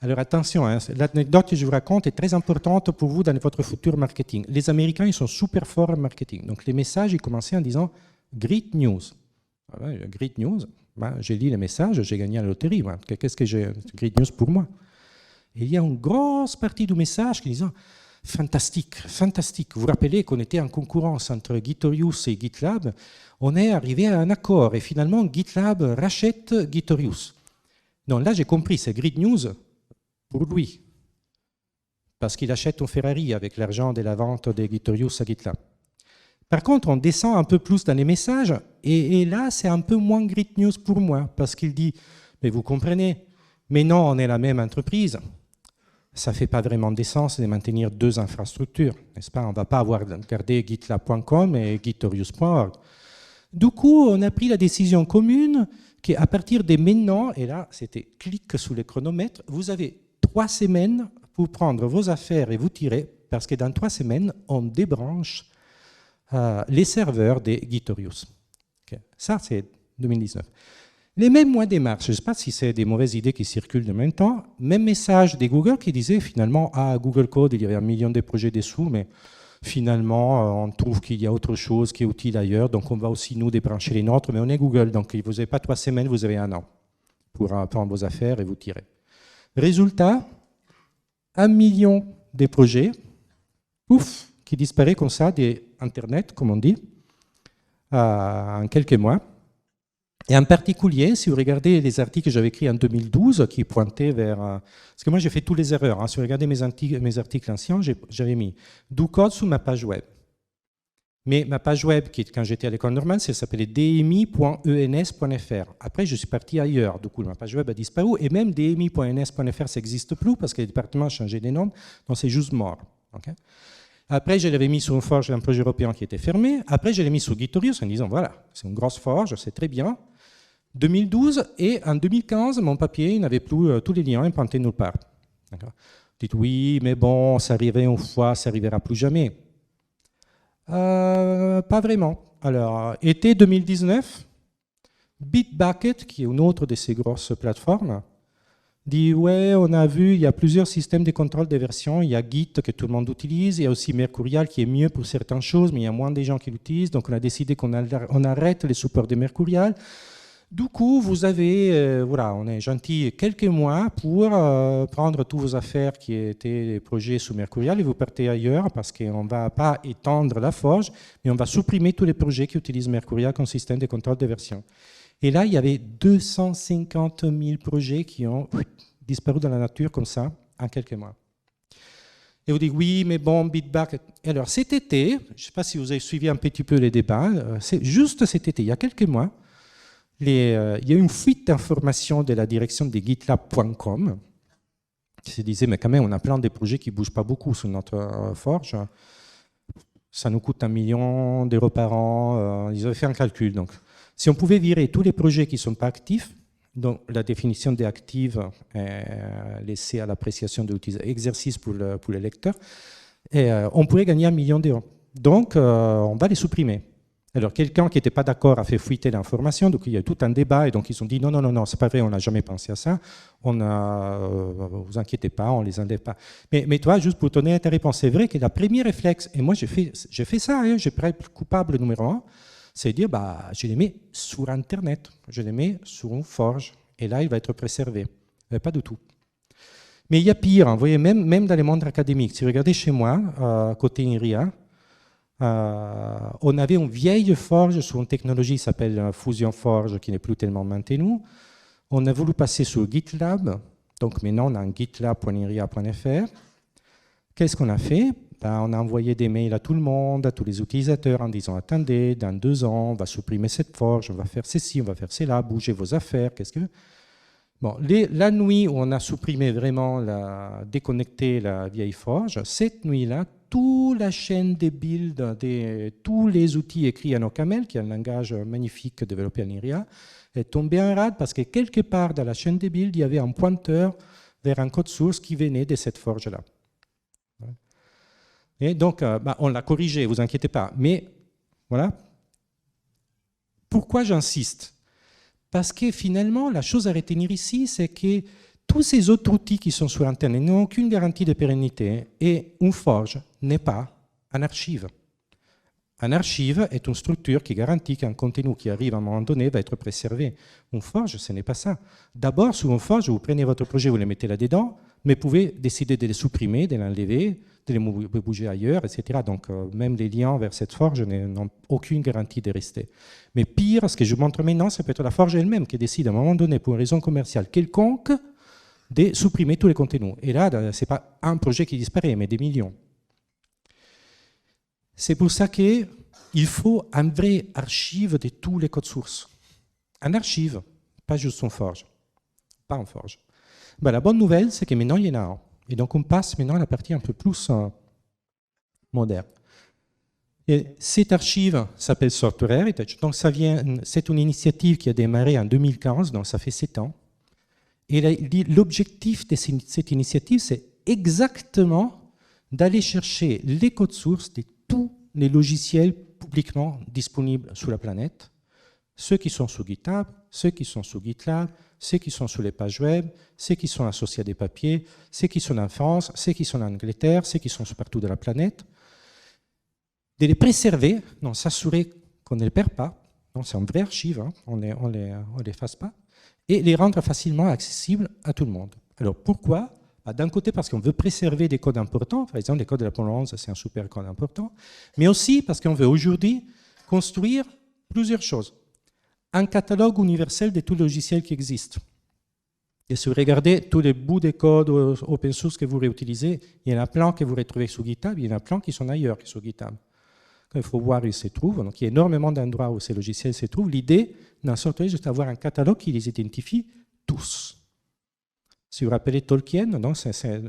Alors attention, hein, l'anecdote que je vous raconte est très importante pour vous dans votre futur marketing. Les Américains, ils sont super forts en marketing. Donc les messages, ils commençaient en disant « Great news ». Voilà, great news, ben, j'ai lu les messages, j'ai gagné à la loterie. Ben, qu'est-ce que j'ai? Great news pour moi. Et il y a une grosse partie du message qui disait « Fantastique, fantastique ». Vous vous rappelez qu'on était en concurrence entre Gitorious et GitLab. On est arrivé à un accord et finalement GitLab rachète Gitorious. Donc là, j'ai compris, c'est great news pour lui, parce qu'il achète un Ferrari avec l'argent de la vente de Gitorious à GitLab. Par contre, on descend un peu plus dans les messages, et là, c'est un peu moins great news pour moi, parce qu'il dit, mais vous comprenez, mais non, on est la même entreprise. Ça ne fait pas vraiment de sens de maintenir deux infrastructures, n'est-ce pas? On ne va pas avoir gardé gitlab.com et gitorious.org. Du coup, on a pris la décision commune qu'à partir de maintenant, et là, c'était clic sur le chronomètre, vous avez 3 semaines pour prendre vos affaires et vous tirer, parce que dans 3 semaines, on débranche les serveurs des Gitorious. Okay. Ça, c'est 2019. Les mêmes mois démarches, je ne sais pas si c'est des mauvaises idées qui circulent en même temps, même message des Google qui disait finalement, à Google Code, il y avait 1 million de projets dessous, mais finalement, on trouve qu'il y a autre chose qui est utile ailleurs, donc on va aussi nous débrancher les nôtres, mais on est Google, donc vous n'avez pas 3 semaines, vous avez 1 an pour prendre vos affaires et vous tirer. Résultat, 1 million de projets, ouf, qui disparaît comme ça des Internet, comme on dit, en quelques mois. Et en particulier, si vous regardez les articles que j'avais écrits en 2012, qui pointaient vers... parce que moi, j'ai fait toutes les erreurs. Hein. Si vous regardez mes articles anciens, j'avais mis du code sur ma page web. Mais ma page web, quand j'étais à l'école normale, ça s'appelait dmi.ens.fr. Après, je suis parti ailleurs. Du coup, ma page web a disparu. Et même dmi.ens.fr, ça n'existe plus parce que le département a changé des noms. Donc, c'est juste mort. Okay. Après, je l'avais mis sur une forge d'un projet européen qui était fermé. Après, je l'ai mis sur Gitorious en disant, voilà, c'est une grosse forge, c'est très bien. 2012 et en 2015, mon papier n'avait plus tous les liens implantés nulle part. Dites oui, mais bon, ça arrivait une fois, ça n'arrivera plus jamais. Pas vraiment. Alors, été 2019, Bitbucket, qui est une autre de ces grosses plateformes, dit ouais, on a vu, il y a plusieurs systèmes de contrôle des versions. Il y a Git que tout le monde utilise, il y a aussi Mercurial qui est mieux pour certaines choses, mais il y a moins de gens qui l'utilisent. Donc, on a décidé qu'on arrête les supports de Mercurial. Du coup, vous avez, voilà, on est gentil, quelques mois pour prendre toutes vos affaires qui étaient des projets sous Mercurial et vous partez ailleurs parce qu'on ne va pas étendre la forge, mais on va supprimer tous les projets qui utilisent Mercurial comme système de contrôle de version. Et là, il y avait 250 000 projets qui ont disparu dans la nature comme ça en quelques mois. Et vous dites, oui, mais bon, Bitbucket. Alors, cet été, je ne sais pas si vous avez suivi un petit peu les débats, c'est juste cet été, il y a quelques mois, il y a eu une fuite d'informations de la direction de gitlab.com qui se disait, mais quand même, on a plein de projets qui ne bougent pas beaucoup sur notre forge. Ça nous coûte 1 million d'euros par an. Ils avaient fait un calcul. Donc, si on pouvait virer tous les projets qui ne sont pas actifs, donc la définition des actifs est laissée à l'appréciation de l'utilisateur, exercice pour les lecteurs, et on pourrait gagner 1 million d'euros. Donc, on va les supprimer. Alors, quelqu'un qui n'était pas d'accord a fait fuiter l'information, donc il y a eu tout un débat, et donc ils ont dit non, non, non, non, c'est pas vrai, on n'a jamais pensé à ça, vous inquiétez pas, on les enlève pas. Mais toi, juste pour donner ta réponse, c'est vrai que la première réflexe, et moi j'ai fait ça, hein, j'ai pris le coupable numéro 1, c'est de dire, bah, je les mets sur Internet, je les mets sur une forge, et là, il va être préservé. Pas du tout. Mais il y a pire, hein, vous voyez, même dans les mondes académiques, si vous regardez chez moi, côté INRIA, on avait une vieille forge sur une technologie qui s'appelle Fusion Forge, qui n'est plus tellement maintenue. On a voulu passer sur GitLab, donc maintenant on a un gitlab.inria.fr. Qu'est-ce qu'on a fait? On a envoyé des mails à tout le monde, à tous les utilisateurs en disant attendez, dans 2 ans, on va supprimer cette forge, on va faire ceci, on va faire cela, bougez vos affaires, qu'est-ce que... Bon, la nuit où on a supprimé vraiment, déconnecté la vieille forge, cette nuit-là, toute la chaîne des builds, tous les outils écrits en OCaml, qui est un langage magnifique développé en INRIA, est tombé en rade parce que quelque part dans la chaîne des builds, il y avait un pointeur vers un code source qui venait de cette forge-là. Et donc, on l'a corrigé, vous inquiétez pas. Mais voilà. Pourquoi j'insiste? Parce que finalement, la chose à retenir ici, c'est que tous ces autres outils qui sont sur Internet n'ont aucune garantie de pérennité et une forge n'est pas un archive. Un archive est une structure qui garantit qu'un contenu qui arrive à un moment donné va être préservé. Une forge, ce n'est pas ça. D'abord, sur une forge, vous prenez votre projet, vous le mettez là-dedans, mais vous pouvez décider de les supprimer, de l'enlever, de les bouger ailleurs, etc. Donc, même les liens vers cette forge n'ont aucune garantie de rester. Mais pire, ce que je vous montre maintenant, c'est peut-être la forge elle-même qui décide à un moment donné, pour une raison commerciale quelconque, de supprimer tous les contenus. Et là, ce n'est pas un projet qui disparaît, mais des millions. C'est pour ça qu'il faut un vrai archive de tous les codes sources. Un archive, pas juste une forge. Pas une forge. Ben, la bonne nouvelle, c'est que maintenant, il y en a un. Et donc, on passe maintenant à la partie un peu plus moderne. Et cette archive s'appelle Software Heritage. Donc, c'est une initiative qui a démarré en 2015, donc ça fait 7 ans. Et l'objectif de cette initiative, c'est exactement d'aller chercher les codes sources de tous les logiciels publiquement disponibles sur la planète, ceux qui sont sous GitHub, ceux qui sont sous GitLab, ceux qui sont sur les pages web, ceux qui sont associés à des papiers, ceux qui sont en France, ceux qui sont en Angleterre, ceux qui sont partout de la planète, de les préserver, donc s'assurer qu'on ne les perd pas, donc c'est un vrai archive, hein, on ne les efface pas, et les rendre facilement accessibles à tout le monde. Alors pourquoi? D'un côté parce qu'on veut préserver des codes importants, par exemple les codes de l'Apollo 11, c'est un super code important, mais aussi parce qu'on veut aujourd'hui construire plusieurs choses. Un catalogue universel de tous les logiciels qui existent. Et si vous regardez tous les bouts de code open source que vous réutilisez, il y en a plein que vous retrouvez sur GitHub, il y en a plein qui sont ailleurs que sur GitHub. Quand il faut voir où ils se trouvent, donc il y a énormément d'endroits où ces logiciels se trouvent. L'idée d'un software, c'est d'avoir un catalogue qui les identifie tous. Si vous vous rappelez Tolkien, donc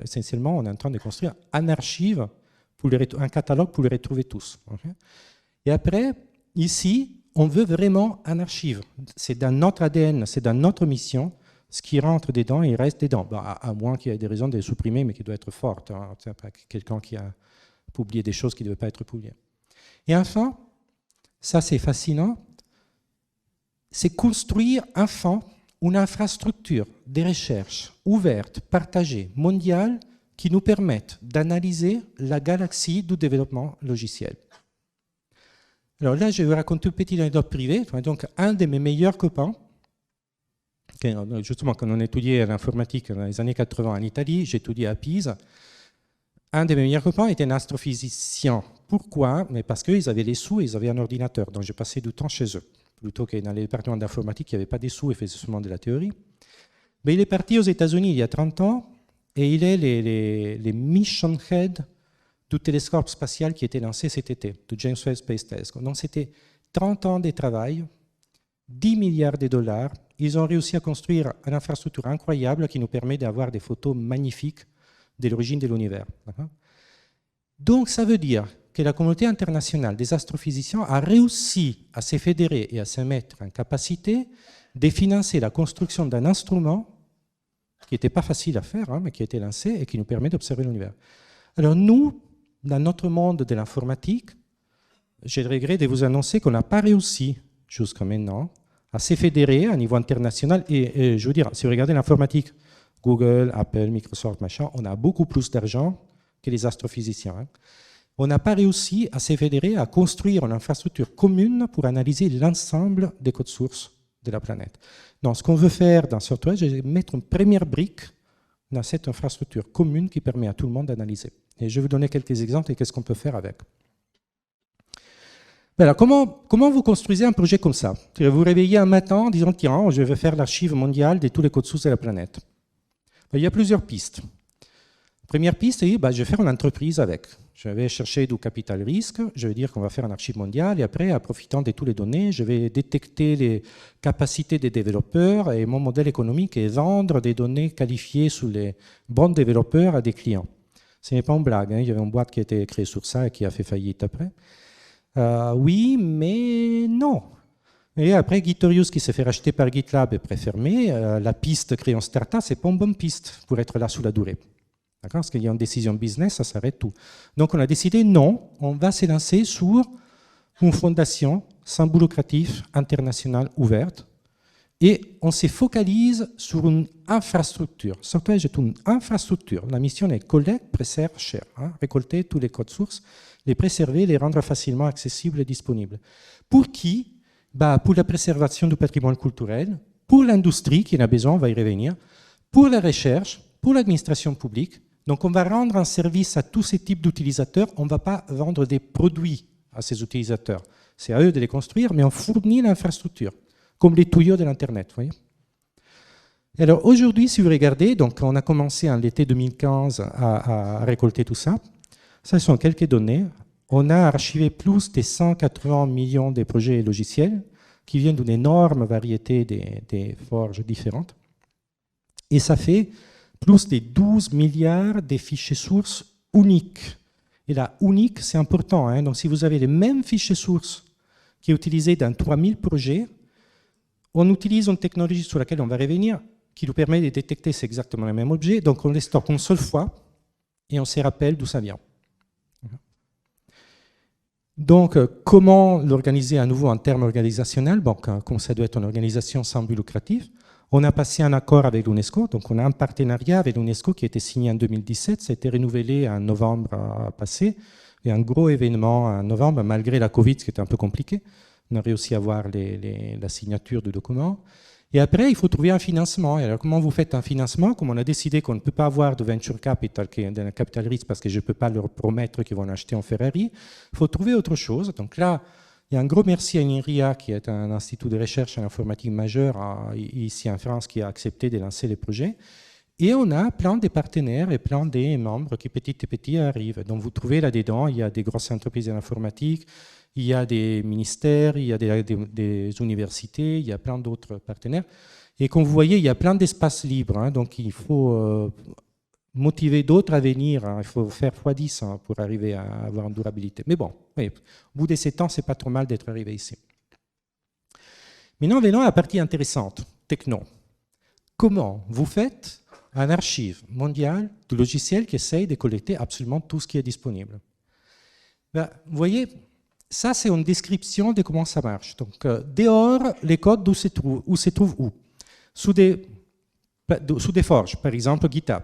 essentiellement, on est en train de construire un archive, un catalogue pour les retrouver tous. Okay. Et après, ici, on veut vraiment un archive. C'est dans notre ADN, c'est dans notre mission. Ce qui rentre dedans, il reste dedans. Bon, à moins qu'il y ait des raisons de les supprimer, mais qui doit être forte. Hein. C'est pas quelqu'un qui a publié des choses qui ne devaient pas être publiées. Et enfin, ça c'est fascinant, c'est construire enfin une infrastructure de recherche ouverte, partagée, mondiale, qui nous permette d'analyser la galaxie du développement logiciel. Alors là, je vais vous raconter une petite anecdote privée. Donc, un de mes meilleurs copains, justement, quand on étudiait l'informatique dans les années 80 en Italie, j'étudiais à Pise. Un de mes meilleurs copains était un astrophysicien. Pourquoi? Mais parce qu'ils avaient les sous et ils avaient un ordinateur. Donc, je passais du temps chez eux. Plutôt que dans les départements d'informatique, il n'y avait pas des sous et faisait seulement de la théorie. Mais il est parti aux États-Unis il y a 30 ans et il est les mission head du télescope spatial qui était lancé cet été, du James Webb Space Telescope. Donc c'était 30 ans de travail, 10 milliards de dollars. Ils ont réussi à construire une infrastructure incroyable qui nous permet d'avoir des photos magnifiques de l'origine de l'univers. Donc ça veut dire que la communauté internationale des astrophysiciens a réussi à se fédérer et à se mettre en capacité de financer la construction d'un instrument qui n'était pas facile à faire, hein, mais qui a été lancé et qui nous permet d'observer l'univers. Alors nous, dans notre monde de l'informatique, j'ai le regret de vous annoncer qu'on n'a pas réussi jusqu'à maintenant à se fédérer à niveau international. Et je veux dire, si vous regardez l'informatique, Google, Apple, Microsoft, machin, on a beaucoup plus d'argent que les astrophysiciens. Hein. On n'a pas réussi à se fédérer, à construire une infrastructure commune pour analyser l'ensemble des codes sources de la planète. Donc, ce qu'on veut faire dans Software, c'est mettre une première brique dans cette infrastructure commune qui permet à tout le monde d'analyser. Et je vais vous donner quelques exemples et qu'est-ce qu'on peut faire avec. Alors, comment vous construisez un projet comme ça? Vous vous réveillez un matin en disant, tiens, je vais faire l'archive mondiale de tous les codes sources de la planète. Il y a plusieurs pistes. Première piste, je vais faire une entreprise avec. Je vais chercher du capital risque, je vais dire qu'on va faire un archive mondial et après, en profitant de toutes les données, je vais détecter les capacités des développeurs et mon modèle économique est vendre des données qualifiées sous les bons développeurs à des clients. Ce n'est pas une blague, hein. Il y avait une boîte qui a été créée sur ça et qui a fait faillite après. Oui, mais non. Et après, Gitorius qui s'est fait racheter par GitLab est préfermé. La piste créée en startup, ce n'est pas une bonne piste pour être là sous la durée. Parce qu'il y a une décision business, ça s'arrête tout. Donc on a décidé, non, on va se lancer sur une fondation sans but lucratif internationale ouverte Et on se focalise sur une infrastructure. Stockage est une infrastructure. La mission est collecte, préserve, share. Récolter tous les codes sources, les préserver, les rendre facilement accessibles et disponibles. Pour qui? Pour la préservation du patrimoine culturel, pour l'industrie qui en a besoin, on va y revenir, pour la recherche, pour l'administration publique. Donc on va rendre un service à tous ces types d'utilisateurs. On ne va pas vendre des produits à ces utilisateurs. C'est à eux de les construire, mais on fournit l'infrastructure, comme les tuyaux de l'Internet. Et alors aujourd'hui, si vous regardez, donc on a commencé en l'été 2015 à récolter tout ça. Ça sont quelques données. On a archivé plus de 180 millions de projets logiciels qui viennent d'une énorme variété des forges différentes. Et ça fait plus de 12 milliards de fichiers sources uniques. Et là, unique, c'est important. Hein. Donc si vous avez les mêmes fichiers sources qui est utilisé dans 3000 projets, on utilise une technologie sur laquelle on va revenir qui nous permet de détecter c'est exactement le même objet. Donc on les stocke une seule fois et on se rappelle d'où ça vient. Donc comment l'organiser à nouveau en termes organisationnels? Bon, comme ça doit être une organisation sans but lucratif. On a passé un accord avec l'UNESCO, donc on a un partenariat avec l'UNESCO qui a été signé en 2017, ça a été renouvelé en novembre passé. Il y a un gros événement en novembre, malgré la Covid, ce qui était un peu compliqué. On a réussi à avoir la signature du document. Et après, il faut trouver un financement. Et alors, comment vous faites un financement? Comme on a décidé qu'on ne peut pas avoir de venture capital, qui est un capital risque, parce que je ne peux pas leur promettre qu'ils vont acheter en Ferrari, il faut trouver autre chose. Donc là, il y a un gros merci à INRIA, qui est un institut de recherche en informatique majeur ici en France, qui a accepté de lancer les projets. Et on a plein de partenaires et plein de membres qui petit à petit arrivent. Donc vous trouvez là-dedans, il y a des grosses entreprises en informatique, il y a des ministères, il y a des universités, il y a plein d'autres partenaires. Et comme vous voyez, il y a plein d'espaces libres. Hein, donc il faut motiver d'autres à venir. Hein, il faut faire x10 hein, pour arriver à avoir une durabilité. Mais bon, oui, au bout de 7 ans, c'est pas trop mal d'être arrivé ici. Maintenant, venons à la partie intéressante, techno. Comment vous faites un archive mondiale de logiciels qui essaye de collecter absolument tout ce qui est disponible? Vous voyez, ça c'est une description de comment ça marche. Donc, dehors, les codes où se trouvent où? Sous des forges, par exemple GitHub,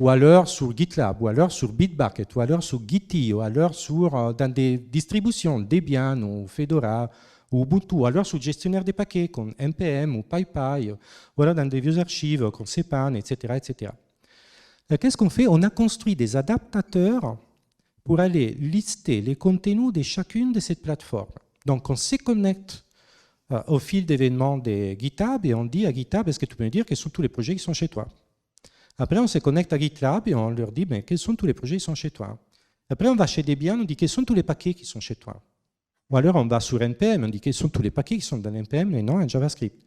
ou alors sur GitLab, ou alors sur Bitbucket, ou alors sur Gitee, ou alors dans des distributions Debian ou Fedora, ou Ubuntu, ou alors sur gestionnaire des paquets comme NPM ou PyPy, voilà, dans des vieux archives comme Cpan, etc. etc. Qu'est-ce qu'on fait? On a construit des adaptateurs pour aller lister les contenus de chacune de ces plateformes. Donc on se connecte au fil d'événements de GitHub et on dit à GitHub, est-ce que tu peux me dire quels sont tous les projets qui sont chez toi? Après on se connecte à GitLab et on leur dit, ben, quels sont tous les projets qui sont chez toi? Après on va chez Debian, on dit quels sont tous les paquets qui sont chez toi? Ou alors on va sur NPM, on dit quels sont tous les paquets qui sont dans NPM et non en JavaScript.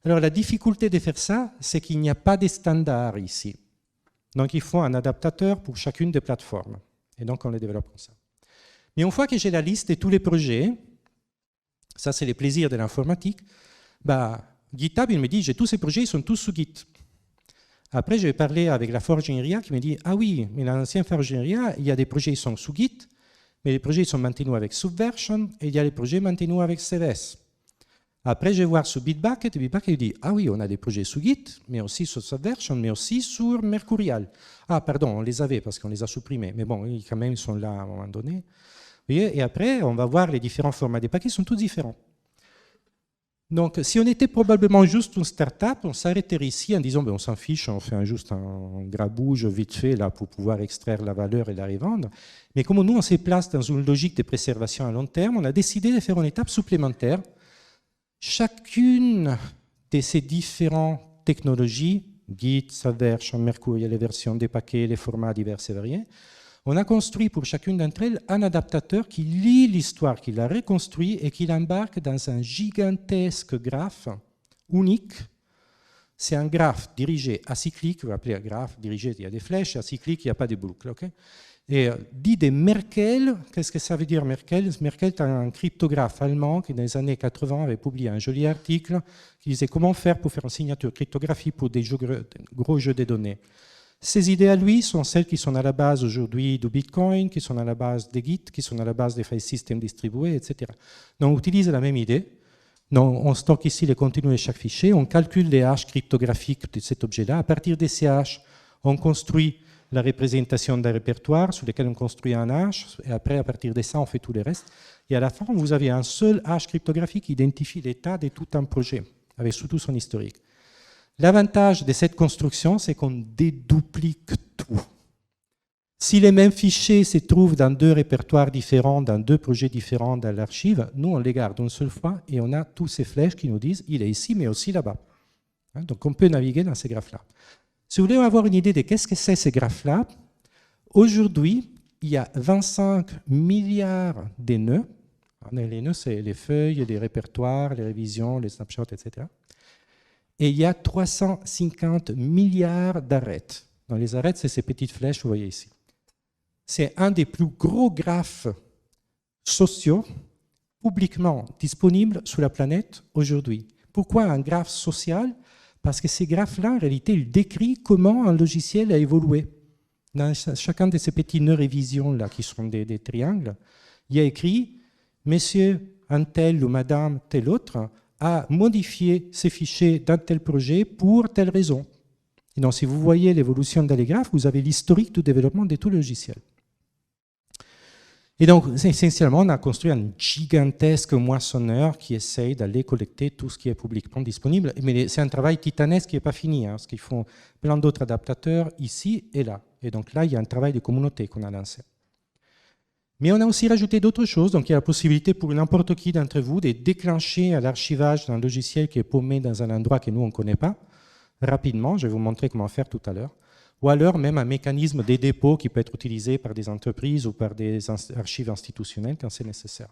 Alors la difficulté de faire ça, c'est qu'il n'y a pas de standard ici. Donc il faut un adaptateur pour chacune des plateformes. Et donc on les développe comme ça. Mais une fois que j'ai la liste de tous les projets, ça c'est les plaisirs de l'informatique, GitHub il me dit j'ai tous ces projets, ils sont tous sous Git. Après je vais parler avec la Forge INRIA qui me dit ah oui, mais dans l'ancien Forge INRIA, il y a des projets qui sont sous Git, mais les projets sont maintenus avec Subversion et il y a les projets maintenus avec CVS. Après, je vais voir sur Bitbucket, et Bitbucket dit « Ah oui, on a des projets sous Git, mais aussi sur Subversion, mais aussi sur Mercurial. » Ah, pardon, on les avait parce qu'on les a supprimés, mais bon, quand même, ils sont là à un moment donné. Vous voyez, et après, on va voir les différents formats des paquets, sont tous différents. Donc, si on était probablement juste une start-up, on s'arrêterait ici en disant ben, « On s'en fiche, on fait juste un grabouge vite fait là, pour pouvoir extraire la valeur et la revendre. » Mais comme nous, on se place dans une logique de préservation à long terme, on a décidé de faire une étape supplémentaire. Chacune de ces différentes technologies, Git, Subversion, Mercurial, les versions des paquets, les formats divers et variés, on a construit pour chacune d'entre elles un adaptateur qui lit l'histoire, qui la reconstruit et qui l'embarque dans un gigantesque graphe unique. C'est un graphe dirigé acyclique, vous l'appelez un graphe dirigé, il y a des flèches, acyclique, il n'y a pas de boucle. Okay? Et dit de Merkel, qu'est-ce que ça veut dire Merkel? Merkel est un cryptographe allemand qui dans les années 80 avait publié un joli article qui disait comment faire pour faire une signature cryptographie pour des gros jeux de données. Ces idées à lui sont celles qui sont à la base aujourd'hui du Bitcoin, qui sont à la base des Git, qui sont à la base des file systems distribués, etc. Donc on utilise la même idée. Donc, on stocke ici les contenus de chaque fichier, on calcule les hashes cryptographiques de cet objet-là. À partir de ces hashes, on construit la représentation d'un répertoire sur lequel on construit un hash, et après, à partir de ça, on fait tout le reste. Et à la fin, vous avez un seul hash cryptographique qui identifie l'état de tout un projet, avec surtout son historique. L'avantage de cette construction, c'est qu'on déduplique tout. Si les mêmes fichiers se trouvent dans deux répertoires différents, dans deux projets différents dans l'archive, nous, on les garde une seule fois et on a tous ces flèches qui nous disent il est ici, mais aussi là-bas. Donc, on peut naviguer dans ces graphes-là. Si vous voulez avoir une idée de qu'est-ce que c'est ces graphes-là, aujourd'hui, il y a 25 milliards de nœuds. Les nœuds, c'est les feuilles, les répertoires, les révisions, les snapshots, etc. Et il y a 350 milliards d'arêtes. Dans les arêtes, c'est ces petites flèches que vous voyez ici. C'est un des plus gros graphes sociaux publiquement disponibles sur la planète aujourd'hui. Pourquoi un graphe social? Parce que ces graphes-là, en réalité, ils décrivent comment un logiciel a évolué. Dans chacun de ces petits nœuds révisions-là, qui sont des triangles, il y a écrit « Monsieur un tel ou Madame tel autre a modifié ces fichiers dans tel projet pour telle raison ». Et donc, si vous voyez l'évolution dans les graphes, vous avez l'historique du développement de tout le logiciel. Et donc, essentiellement, on a construit un gigantesque moissonneur qui essaye d'aller collecter tout ce qui est publiquement disponible. Mais c'est un travail titanesque qui n'est pas fini, parce qu'il faut plein d'autres adaptateurs ici et là. Et donc là, il y a un travail de communauté qu'on a lancé. Mais on a aussi rajouté d'autres choses. Donc, il y a la possibilité pour n'importe qui d'entre vous de déclencher l'archivage d'un logiciel qui est paumé dans un endroit que nous, on ne connaît pas. Rapidement, je vais vous montrer comment faire tout à l'heure. Ou alors même un mécanisme de dépôt qui peut être utilisé par des entreprises ou par des archives institutionnelles quand c'est nécessaire.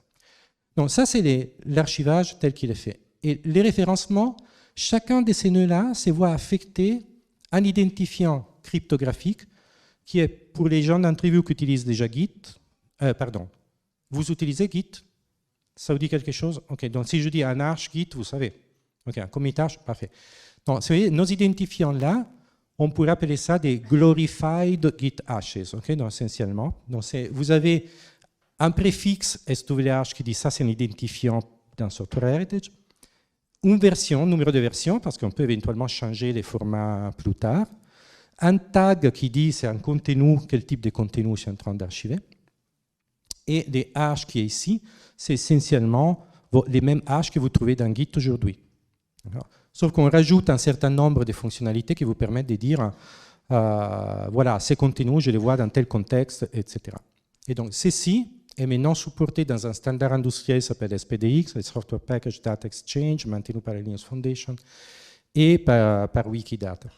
Donc ça, c'est l'archivage tel qu'il est fait. Et les référencements, chacun de ces nœuds-là se voit affecté un identifiant cryptographique qui est pour les gens d'entre vous qui utilisent déjà Git. Vous utilisez Git? Ça vous dit quelque chose? Ok, donc si je dis un hash Git, vous savez. Ok, un commit hash, parfait. Donc, vous voyez, nos identifiants-là, on pourrait appeler ça des glorified Git hashes, okay, donc, essentiellement. Donc, vous avez un préfixe SWH qui dit ça, c'est un identifiant dans Software Heritage, une version, numéro de version, parce qu'on peut éventuellement changer les formats plus tard, un tag qui dit c'est un contenu, quel type de contenu je suis en train d'archiver, et des hashes qui est ici, c'est essentiellement les mêmes hashes que vous trouvez dans Git aujourd'hui. Sauf qu'on rajoute un certain nombre de fonctionnalités qui vous permettent de dire voilà, ces contenus, je les vois dans tel contexte, etc. Et donc, ceci est maintenant supporté dans un standard industriel qui s'appelle SPDX, le Software Package Data Exchange, maintenu par la Linux Foundation et par Wikidata.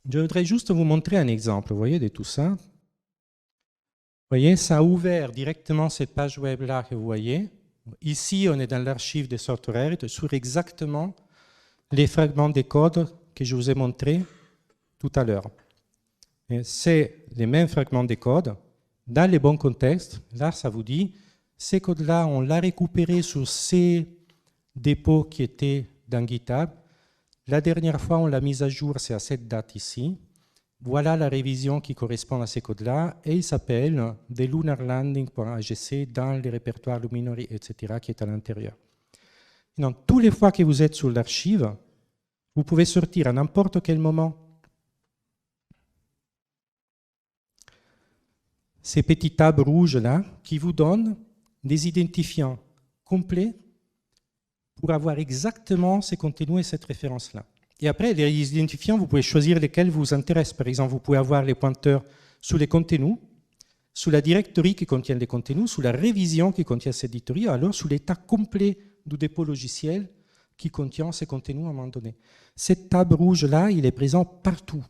Je voudrais juste vous montrer un exemple, vous voyez, de tout ça. Vous voyez, ça a ouvert directement cette page web-là que vous voyez. Ici, on est dans l'archive de Software Heritage sur exactement les fragments de code que je vous ai montrés tout à l'heure. C'est les mêmes fragments de code dans les bons contextes. Là, ça vous dit, ces codes-là, on l'a récupéré sur ces dépôts qui étaient dans GitHub. La dernière fois, on l'a mise à jour, c'est à cette date ici. Voilà la révision qui correspond à ces codes-là, et il s'appelle thelunarlanding.agc dans les répertoires Luminary, etc., qui est à l'intérieur. Donc, tous les fois que vous êtes sur l'archive, vous pouvez sortir à n'importe quel moment ces petits tabs rouges-là qui vous donnent des identifiants complets pour avoir exactement ces contenus et cette référence-là. Et après, les identifiants, vous pouvez choisir lesquels vous intéressent. Par exemple, vous pouvez avoir les pointeurs sous les contenus, sous la directory qui contient les contenus, sous la révision qui contient cette directory, alors sous l'état complet du dépôt logiciel qui contient ces contenus à un moment donné. Cette table rouge-là, il est présent partout.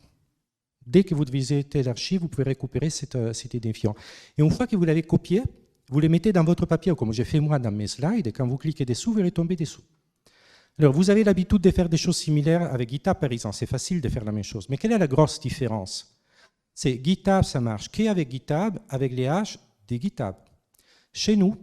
Dès que vous visitez l'archive, vous pouvez récupérer cet identifiant. Et une fois que vous l'avez copié, vous le mettez dans votre papier, comme j'ai fait moi dans mes slides, et quand vous cliquez dessous, vous retombez dessous. Alors, vous avez l'habitude de faire des choses similaires avec GitHub, par exemple. C'est facile de faire la même chose. Mais quelle est la grosse différence? C'est GitHub, ça marche qu'avec GitHub, avec les hashes des GitHub. Chez nous,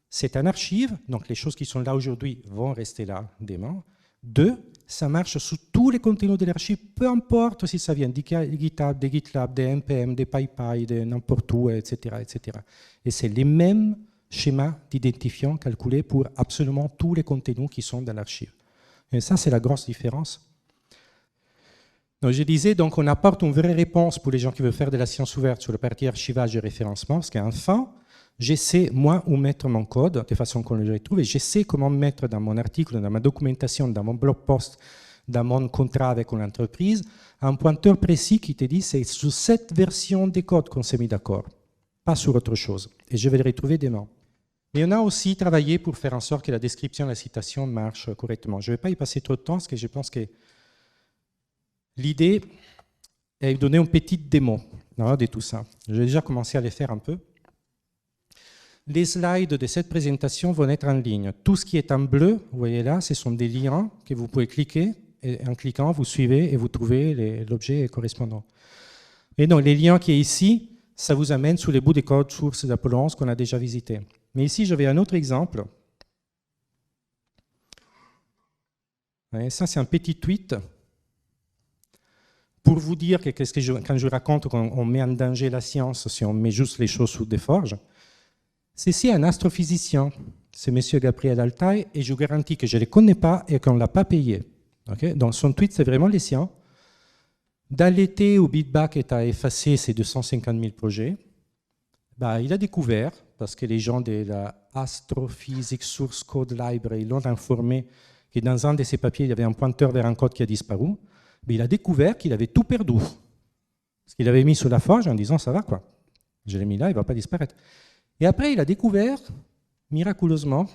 c'est un archive, donc les choses qui sont là aujourd'hui vont rester là demain. 2, ça marche sous tous les contenus de l'archive, peu importe si ça vient de GitHub, de GitLab, de NPM, de PyPy, de n'importe où, etc., etc. Et c'est les mêmes schéma d'identifiant calculé pour absolument tous les contenus qui sont dans l'archive. Et ça, c'est la grosse différence. Donc, je disais, donc, on apporte une vraie réponse pour les gens qui veulent faire de la science ouverte sur la partie archivage et référencement, parce qu'enfin, je sais, moi, où mettre mon code, de façon qu'on le retrouve, et je sais comment mettre dans mon article, dans ma documentation, dans mon blog post, dans mon contrat avec une entreprise, un pointeur précis qui te dit c'est sur cette version des codes qu'on s'est mis d'accord, pas sur autre chose. Et je vais le retrouver demain. Mais on a aussi travaillé pour faire en sorte que la description et la citation marchent correctement. Je ne vais pas y passer trop de temps, parce que je pense que l'idée est de donner une petite démo de tout ça. J'ai déjà commencé à le faire un peu. Les slides de cette présentation vont être en ligne. Tout ce qui est en bleu, vous voyez là, ce sont des liens que vous pouvez cliquer. Et en cliquant, vous suivez et vous trouvez l'objet correspondant. Et donc, les liens qui sont ici, ça vous amène sous les bouts des codes sources d'Apollon qu'on a déjà visités. Mais ici, j'avais un autre exemple. Et ça, c'est un petit tweet pour vous dire que, quand je raconte qu'on met en danger la science si on met juste les choses sous des forges. C'est un astrophysicien, c'est M. Gabriel Altaï, et je vous garantis que je ne le connais pas et qu'on ne l'a pas payé. Okay? Donc son tweet, c'est vraiment les siens. Dans l'été où Bitback est à effacer ses 250 000 projets, il a découvert, parce que les gens de la Astrophysics Source Code Library l'ont informé que dans un de ses papiers, il y avait un pointeur vers un code qui a disparu, mais il a découvert qu'il avait tout perdu. Parce qu'il avait mis sur la forge en disant, ça va quoi, je l'ai mis là, il ne va pas disparaître. Et après, il a découvert, miraculeusement,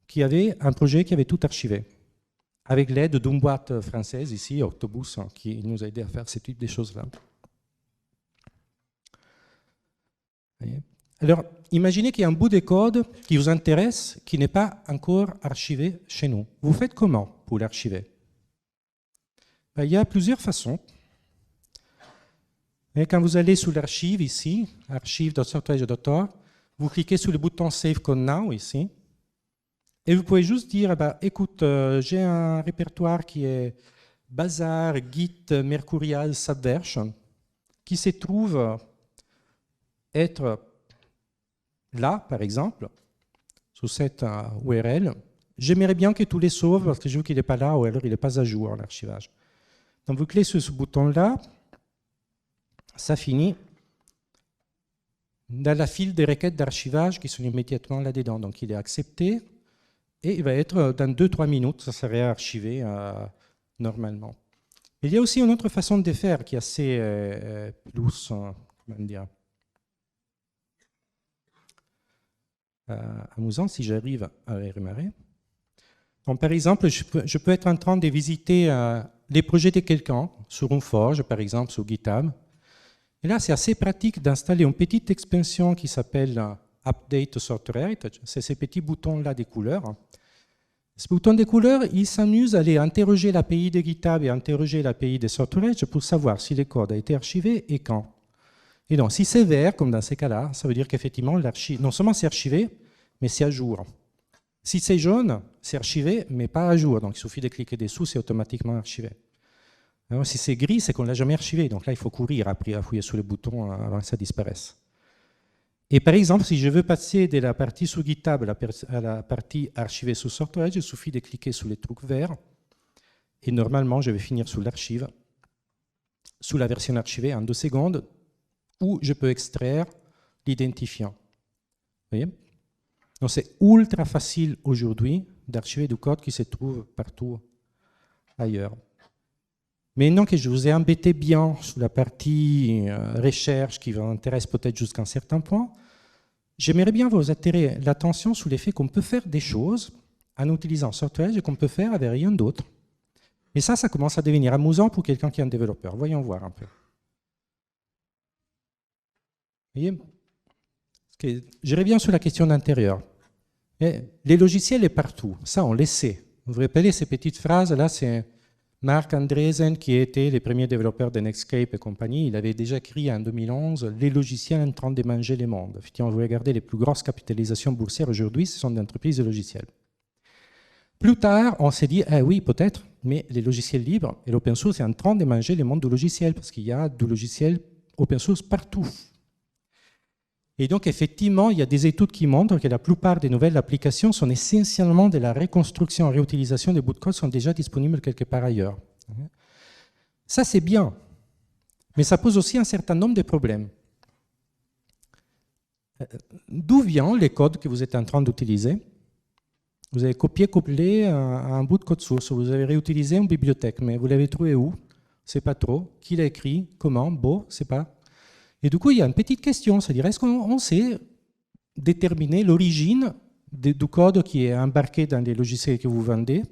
qu'il y avait un projet qui avait tout archivé, avec l'aide d'une boîte française, ici, Octobus, qui nous a aidé à faire ce type de choses-là. Alors, imaginez qu'il y a un bout de code qui vous intéresse, qui n'est pas encore archivé chez nous. Vous faites comment pour l'archiver? Il y a plusieurs façons. Et quand vous allez sur l'archive, ici, archive.storage.org, vous cliquez sur le bouton Save Code Now, ici, et vous pouvez juste dire, écoute, j'ai un répertoire qui est Bazar, Git, Mercurial, Subversion, qui se trouve être là, par exemple, sous cette URL. J'aimerais bien que tous les sauve, parce que je vois qu'il n'est pas là, ou alors il n'est pas à jour, l'archivage. Donc vous cliquez sur ce bouton-là, ça finit dans la file des requêtes d'archivage qui sont immédiatement là-dedans. Donc il est accepté et il va être dans 2-3 minutes, ça serait archivé normalement. Il y a aussi une autre façon de faire qui est assez plus, comment dire, amusant si j'arrive à redémarrer. Donc par exemple, je peux être en train de visiter les projets de quelqu'un sur une forge, par exemple sur GitHub. Et là, c'est assez pratique d'installer une petite extension qui s'appelle Update Sorted. C'est ces petits boutons-là des couleurs. Ce bouton des couleurs, il s'amuse à aller interroger l'API de GitHub et interroger l'API de Sorted pour savoir si le code a été archivé et quand. Et donc, si c'est vert, comme dans ces cas-là, ça veut dire qu'effectivement, l'archive, non seulement c'est archivé, mais c'est à jour. Si c'est jaune, c'est archivé, mais pas à jour. Donc, il suffit de cliquer dessous, c'est automatiquement archivé. Alors, si c'est gris, c'est qu'on ne l'a jamais archivé. Donc là, il faut courir après, appuyer sur le bouton avant que ça disparaisse. Et par exemple, si je veux passer de la partie sous GitHub à la partie archivée sous Storage, il suffit de cliquer sur les trucs verts. Et normalement, je vais finir sous l'archive, sous la version archivée en 2 secondes, où je peux extraire l'identifiant. Vous voyez? Donc c'est ultra facile aujourd'hui d'archiver du code qui se trouve partout ailleurs. Maintenant que je vous ai embêté bien sur la partie recherche qui vous intéresse peut-être jusqu'à un certain point, j'aimerais bien vous attirer l'attention sur le fait qu'on peut faire des choses en utilisant Storage et qu'on peut faire avec rien d'autre. Et ça commence à devenir amusant pour quelqu'un qui est un développeur. Voyons voir un peu. Vous voyez? Je reviens sur la question d'intérieur. Les logiciels sont partout, ça on le sait. Vous vous rappelez ces petites phrases, là c'est Mark Andreessen qui était le premier développeur de Netscape et compagnie, il avait déjà écrit en 2011 les logiciels en train de manger le monde. Effectivement, vous regardez les plus grosses capitalisations boursières aujourd'hui, ce sont des entreprises de logiciels. Plus tard, on s'est dit, ah oui, peut-être, mais les logiciels libres et l'open source est en train de manger le monde du logiciel, parce qu'il y a du logiciel open source partout. Et donc, effectivement, il y a des études qui montrent que la plupart des nouvelles applications sont essentiellement de la reconstruction et réutilisation des bouts de code qui sont déjà disponibles quelque part ailleurs. Ça, c'est bien, mais ça pose aussi un certain nombre de problèmes. D'où viennent les codes que vous êtes en train d'utiliser? Vous avez copié-collé un bout de code source, vous avez réutilisé une bibliothèque, mais vous l'avez trouvé où? C'est pas trop. Qui l'a écrit? Comment? Bon, c'est pas. Et du coup, il y a une petite question, c'est-à-dire, est-ce qu'on sait déterminer l'origine du code qui est embarqué dans les logiciels que vous vendez,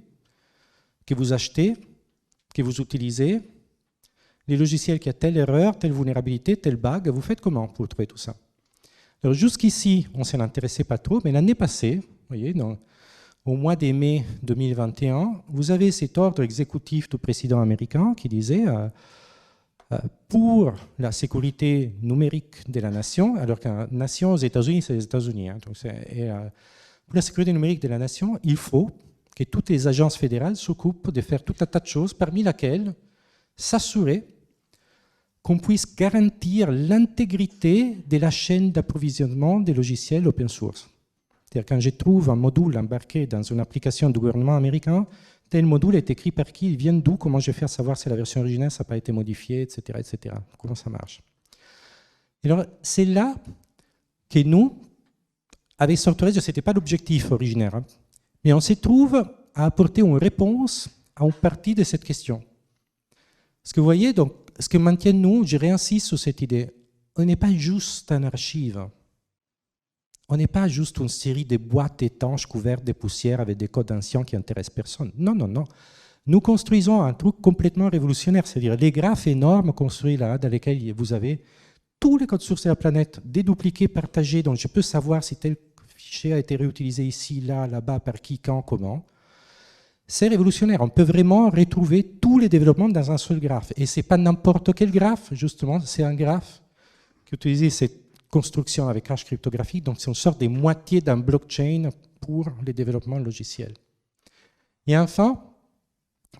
que vous achetez, que vous utilisez, les logiciels qui ont telle erreur, telle vulnérabilité, tel bug, vous faites comment pour trouver tout ça? Alors jusqu'ici, on ne s'en intéressait pas trop, mais l'année passée, vous voyez, au mois de mai 2021, vous avez cet ordre exécutif du président américain qui disait pour la sécurité numérique de la nation, alors qu'une nation aux États-Unis, c'est les États-Unis, hein, pour la sécurité numérique de la nation, il faut que toutes les agences fédérales s'occupent de faire tout un tas de choses, parmi lesquelles s'assurer qu'on puisse garantir l'intégrité de la chaîne d'approvisionnement des logiciels open source. C'est-à-dire quand je trouve un module embarqué dans une application du gouvernement américain, tel module est écrit par qui, il vient d'où, comment je vais faire savoir si la version originale n'a pas été modifiée, etc., etc. Comment ça marche. Et alors, c'est là que nous, avec Sortorege, ce n'était pas l'objectif originaire, hein, mais on se trouve à apporter une réponse à une partie de cette question. Parce que vous voyez, donc, ce que maintient nous, je réinsiste sur cette idée, on n'est pas juste un archive. On n'est pas juste une série de boîtes étanches couvertes de poussière avec des codes anciens qui n'intéressent personne. Non, non, non. Nous construisons un truc complètement révolutionnaire, c'est-à-dire les graphes énormes construits là, dans lesquels vous avez tous les codes sources de la planète, dédupliqués, partagés, donc je peux savoir si tel fichier a été réutilisé ici, là, là-bas, par qui, quand, comment. C'est révolutionnaire. On peut vraiment retrouver tous les développements dans un seul graphe. Et ce n'est pas n'importe quel graphe, justement, c'est un graphe qui utilise cette construction avec hash cryptographique, donc c'est une sorte de moitié d'un blockchain pour les développements logiciels. Et enfin,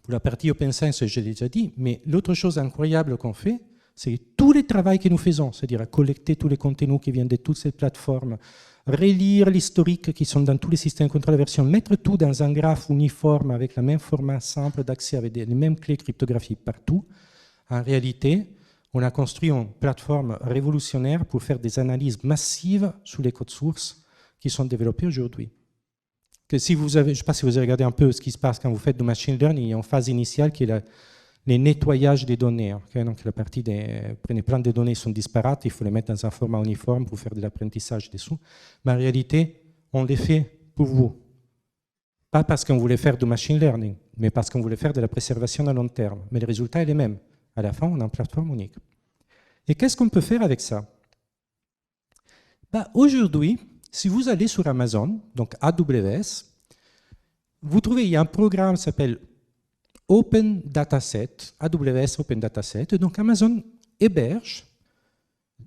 pour la partie open science, je l'ai déjà dit, mais l'autre chose incroyable qu'on fait, c'est tout le travail que nous faisons, c'est-à-dire collecter tous les contenus qui viennent de toutes ces plateformes, relire l'historique qui sont dans tous les systèmes de contrôle de version, mettre tout dans un graphe uniforme avec le même format simple d'accès, avec les mêmes clés cryptographiques partout. En réalité, on a construit une plateforme révolutionnaire pour faire des analyses massives sur les codes sources qui sont développés aujourd'hui. Si vous avez, je ne sais pas si vous avez regardé un peu ce qui se passe quand vous faites du machine learning, il y a une phase initiale qui est le nettoyage des données. Okay? Donc la partie prenez plein de données sont disparates, il faut les mettre dans un format uniforme pour faire de l'apprentissage dessous. Mais en réalité, on les fait pour vous. Pas parce qu'on voulait faire du machine learning, mais parce qu'on voulait faire de la préservation à long terme. Mais le résultat est le même. À la fin, on a une plateforme unique. Et qu'est-ce qu'on peut faire avec ça? Aujourd'hui, si vous allez sur Amazon, donc AWS, vous trouvez, il y a un programme qui s'appelle Open Dataset, AWS Open Dataset. Donc Amazon héberge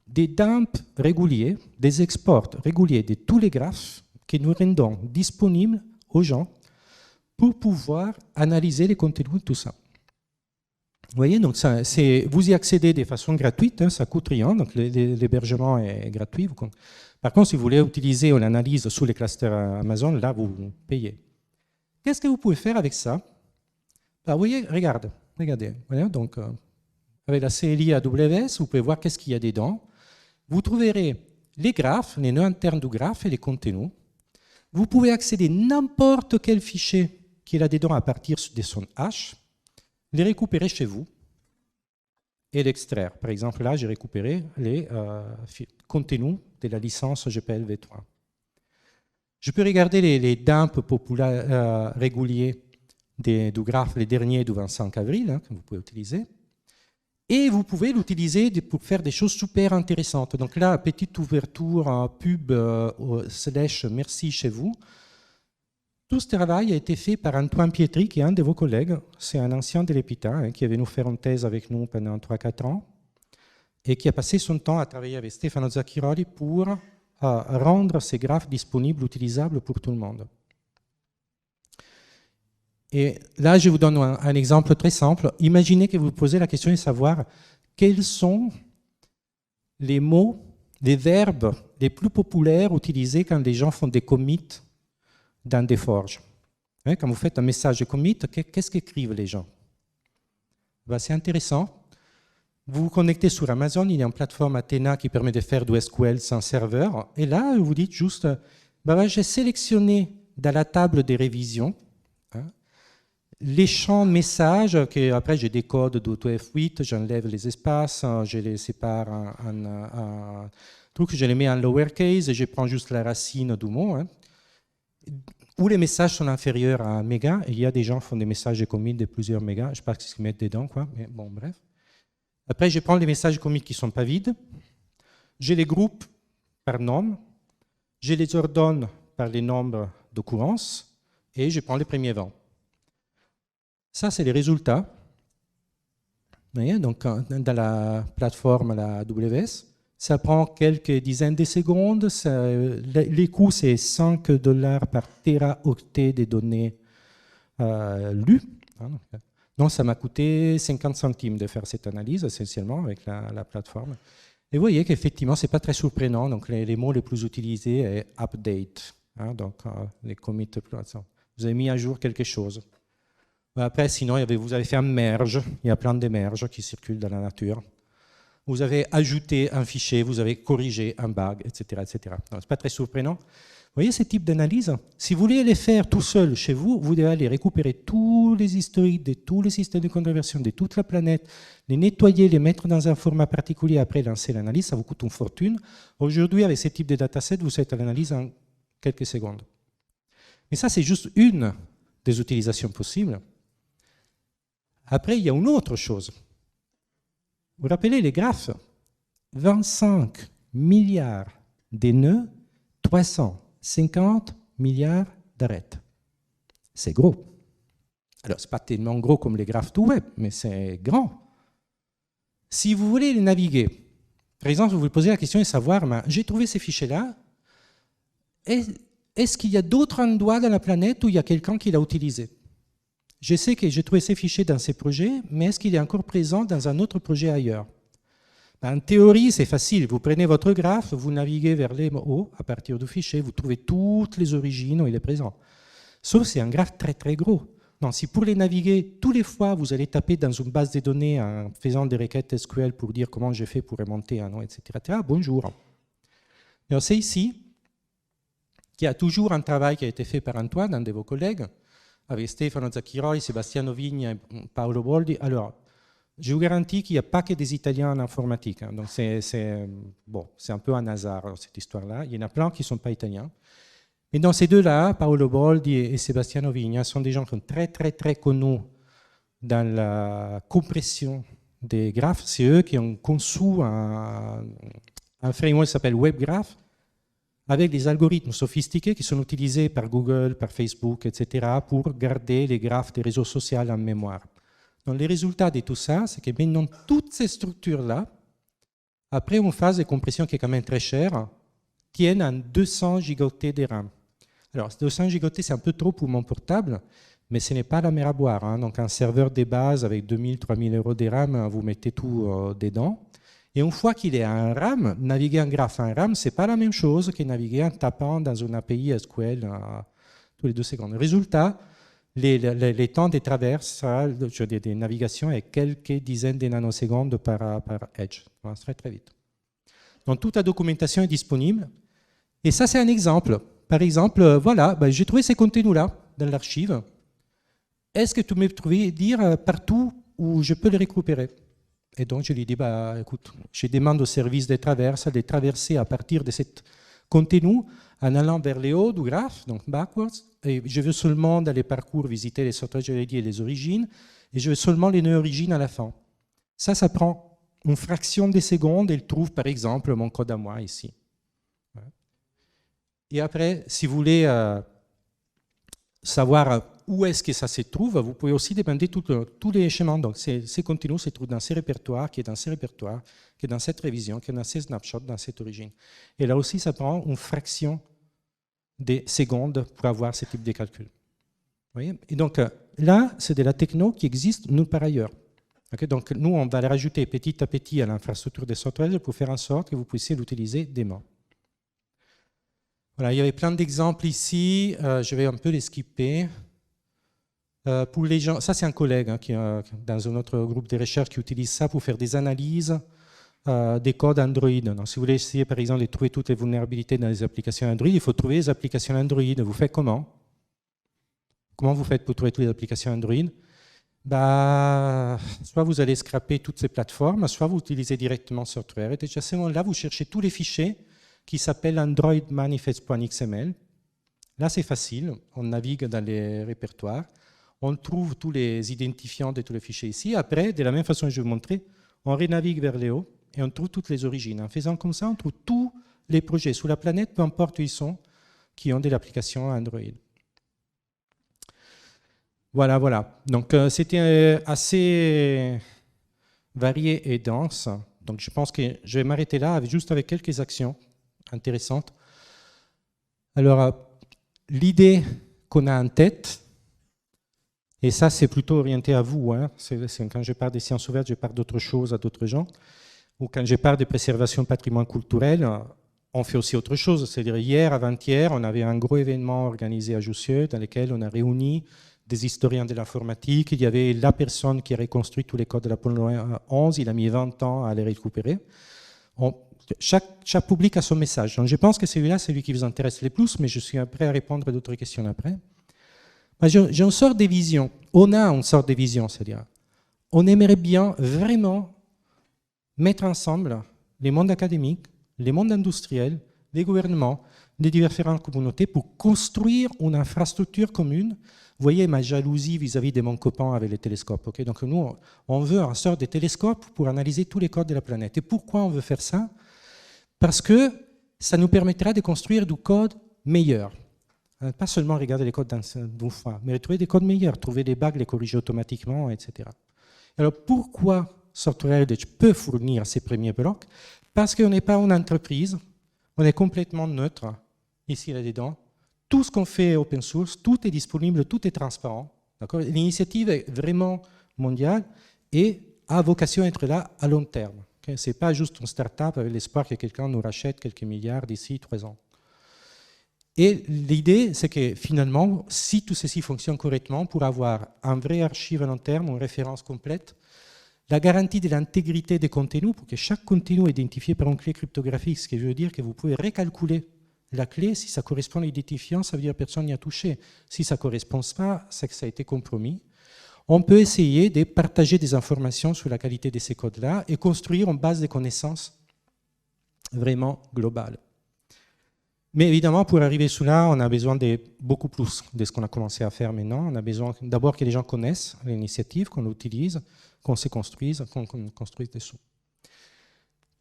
des dumps réguliers, des exports réguliers de tous les graphes que nous rendons disponibles aux gens pour pouvoir analyser les contenus de tout ça. Vous voyez, donc vous y accédez de façon gratuite, hein, ça ne coûte rien, donc l'hébergement est gratuit. Par contre, si vous voulez utiliser une analyse sous les clusters Amazon, là, vous payez. Qu'est-ce que vous pouvez faire avec ça? Vous voyez, regardez. Voilà, donc, avec la CLI AWS, vous pouvez voir qu'est-ce qu'il y a dedans. Vous trouverez les graphes, les nœuds internes du graphe et les contenus. Vous pouvez accéder à n'importe quel fichier qui est là-dedans à partir de son hash, les récupérer chez vous et l'extraire. Par exemple, là, j'ai récupéré les contenus de la licence GPL v3. Je peux regarder les dumps populaires réguliers du graphe, les derniers du 25 avril, hein, que vous pouvez utiliser. Et vous pouvez l'utiliser pour faire des choses super intéressantes. Donc là, petite ouverture pub / merci chez vous. Tout ce travail a été fait par Antoine Pietri, qui est un de vos collègues. C'est un ancien de l'EPITA, hein, qui est venu faire une thèse avec nous pendant 3-4 ans et qui a passé son temps à travailler avec Stefano Zacchiroli pour rendre ces graphes disponibles, utilisables pour tout le monde. Et là, je vous donne un exemple très simple. Imaginez que vous posez la question de savoir quels sont les mots les verbes les plus populaires utilisés quand les gens font des commits dans des forges. Quand vous faites un message de commit, qu'est-ce qu'écrivent les gens? C'est intéressant. Vous vous connectez sur Amazon, il y a une plateforme Athena qui permet de faire du SQL sans serveur. Et là, vous dites juste, j'ai sélectionné dans la table des révisions les champs messages, que après je décode d'AutoF8, j'enlève les espaces, je les sépare en trucs, je les mets en lowercase et je prends juste la racine du mot. Où les messages sont inférieurs à 1 méga, et il y a des gens qui font des messages de commit de plusieurs mégas, je ne sais pas ce qu'ils mettent dedans, mais bon, bref. Après, je prends les messages commit qui ne sont pas vides, je les groupe par nom, je les ordonne par les nombres d'occurrence, et je prends les premiers 20. Ça, c'est les résultats. Vous voyez, donc, dans la plateforme, la AWS, ça prend quelques dizaines de secondes. Les coûts, c'est $5 par téraoctet des données lues. Donc, ça m'a coûté 50 centimes de faire cette analyse, essentiellement, avec la plateforme. Et vous voyez qu'effectivement, ce n'est pas très surprenant. Donc, les mots les plus utilisés sont update. Donc, les commits plus récents. Vous avez mis à jour quelque chose. Après, sinon, vous avez fait un merge. Il y a plein de merges qui circulent dans la nature. Vous avez ajouté un fichier, vous avez corrigé un bug, etc. etc. Ce n'est pas très surprenant. Vous voyez ces types d'analyses? Si vous voulez les faire tout seul chez vous, vous devez aller récupérer tous les historiques de tous les systèmes de conversion de toute la planète, les nettoyer, les mettre dans un format particulier, après lancer l'analyse, ça vous coûte une fortune. Aujourd'hui, avec ces types de datasets, vous faites l'analyse en quelques secondes. Mais ça, c'est juste une des utilisations possibles. Après, il y a une autre chose. Vous vous rappelez les graphes? 25 milliards de nœuds, 350 milliards d'arêtes. C'est gros. Alors, ce n'est pas tellement gros comme les graphes du web, mais c'est grand. Si vous voulez les naviguer, par exemple, vous vous posez la question de savoir, j'ai trouvé ces fichiers-là, est-ce qu'il y a d'autres endroits dans la planète où il y a quelqu'un qui l'a utilisé? Je sais que j'ai trouvé ces fichiers dans ces projets, mais est-ce qu'il est encore présent dans un autre projet ailleurs? En théorie, c'est facile. Vous prenez votre graphe, vous naviguez vers les hauts à partir du fichier, vous trouvez toutes les origines où il est présent. Sauf que c'est un graphe très très gros. Donc, si pour les naviguer, tous les fois, vous allez taper dans une base de données en faisant des requêtes SQL pour dire comment j'ai fait pour remonter un nom, etc. Bonjour. Alors, c'est ici qu'il y a toujours un travail qui a été fait par Antoine, un de vos collègues, avec Stefano Zacchiroi, Sebastiano Vigna, Paolo Boldi. Alors, je vous garantis qu'il n'y a pas que des Italiens en informatique. Donc, c'est un peu un hasard, cette histoire-là. Il y en a plein qui ne sont pas italiens. Mais dans ces deux-là, Paolo Boldi et Sebastiano Vigna sont des gens qui sont très, très, très connus dans la compression des graphes. C'est eux qui ont conçu un framework qui s'appelle WebGraph, avec des algorithmes sophistiqués qui sont utilisés par Google, par Facebook, etc., pour garder les graphes des réseaux sociaux en mémoire. Donc, les résultats de tout ça, c'est que maintenant, toutes ces structures-là, après une phase de compression qui est quand même très chère, tiennent en 200 gigaoctets de RAM. Alors, 200 gigaoctets, c'est un peu trop pour mon portable, mais ce n'est pas la mer à boire. Donc, un serveur de base avec 2000, 3000 euros de RAM, vous mettez tout dedans. Et une fois qu'il est en RAM, naviguer un graphe en RAM, ce n'est pas la même chose que naviguer en tapant dans une API SQL tous les 2 secondes. Résultat, les temps de traverse, des navigations, est quelques dizaines de nanosecondes par edge. C'est très très vite. Donc toute la documentation est disponible. Et ça, c'est un exemple. Par exemple, voilà, j'ai trouvé ces contenus-là dans l'archive. Est-ce que tu me peux dire partout où je peux les récupérer? Et donc, je lui dis, écoute, je demande au service de traverse de traverser à partir de ce contenu en allant vers le haut du graphe, donc backwards, et je veux seulement dans les parcours visiter les sortages et les origines, et je veux seulement les nœuds origines à la fin. Ça prend une fraction de seconde, et il trouve par exemple mon code à moi ici. Et après, si vous voulez savoir où est-ce que ça se trouve, vous pouvez aussi demander tous les chemins. Donc, ces contenus se trouvent dans ces répertoires, qui est dans ces répertoires, qui est dans cette révision, qui est dans ces snapshots, dans cette origine. Et là aussi, ça prend une fraction des secondes pour avoir ce type de calcul. Vous voyez? Et donc, là, c'est de la techno qui existe nulle part ailleurs. Okay, donc nous, on va les rajouter petit à petit à l'infrastructure de software pour faire en sorte que vous puissiez l'utiliser demain. Voilà, il y avait plein d'exemples ici, je vais un peu les skipper. Pour les gens, ça c'est un collègue qui dans un autre groupe de recherche qui utilise ça pour faire des analyses des codes Android. Donc, si vous voulez essayer par exemple de trouver toutes les vulnérabilités dans les applications Android, il faut trouver les applications Android. Vous faites comment? Comment vous faites pour trouver toutes les applications Android? Soit vous allez scraper toutes ces plateformes, soit vous utilisez directement Software. Et déjà à ce moment-là, vous cherchez tous les fichiers qui s'appellent androidmanifest.xml. Là, c'est facile. On navigue dans les répertoires. On trouve tous les identifiants de tous les fichiers ici. Après, de la même façon que je vais vous montrer, on renavigue vers le haut et on trouve toutes les origines. En faisant comme ça, on trouve tous les projets sur la planète, peu importe où ils sont, qui ont de l'application Android. Voilà, voilà. Donc, c'était assez varié et dense. Donc, je pense que je vais m'arrêter là, juste avec quelques actions intéressantes. Alors, l'idée qu'on a en tête, et ça, c'est plutôt orienté à vous. Hein. Quand je parle des sciences ouvertes, je parle d'autres choses à d'autres gens. Ou quand je parle de préservation de patrimoine culturel, on fait aussi autre chose. C'est-à-dire, hier, avant-hier, on avait un gros événement organisé à Jussieu dans lequel on a réuni des historiens de l'informatique. Il y avait la personne qui a reconstruit tous les codes de l'Apollo 11. Il a mis 20 ans à les récupérer. Chaque public a son message. Donc, je pense que celui-là, c'est celui qui vous intéresse le plus, mais je suis prêt à répondre à d'autres questions après. J'ai une sorte de vision. On a une sorte de vision, c'est-à-dire, on aimerait bien vraiment mettre ensemble les mondes académiques, les mondes industriels, les gouvernements, les différentes communautés pour construire une infrastructure commune. Vous voyez ma jalousie vis-à-vis de mon copain avec les télescopes. Okay? Donc nous, on veut une sorte de télescope pour analyser tous les codes de la planète. Et pourquoi on veut faire ça? Parce que ça nous permettra de construire du code meilleur. Pas seulement regarder les codes d'une fois, mais trouver des codes meilleurs, trouver des bugs, les corriger automatiquement, etc. Alors pourquoi Software Heritage peut fournir ces premiers blocs? Parce qu'on n'est pas une entreprise, on est complètement neutre, ici là-dedans. Tout ce qu'on fait est open source, tout est disponible, tout est transparent. L'initiative est vraiment mondiale et a vocation à être là à long terme. Okay? Ce n'est pas juste une start-up avec l'espoir que quelqu'un nous rachète quelques milliards d'ici 3 ans. Et l'idée, c'est que finalement, si tout ceci fonctionne correctement, pour avoir un vrai archive à long terme, une référence complète, la garantie de l'intégrité des contenus, pour que chaque contenu est identifié par une clé cryptographique, ce qui veut dire que vous pouvez recalculer la clé, si ça correspond à l'identifiant, ça veut dire que personne n'y a touché. Si ça ne correspond pas, c'est que ça a été compromis. On peut essayer de partager des informations sur la qualité de ces codes-là et construire une base de connaissances vraiment globale. Mais évidemment, pour arriver sous là, on a besoin de beaucoup plus de ce qu'on a commencé à faire maintenant. On a besoin d'abord que les gens connaissent l'initiative, qu'on l'utilise, qu'on se construise, qu'on construise dessous.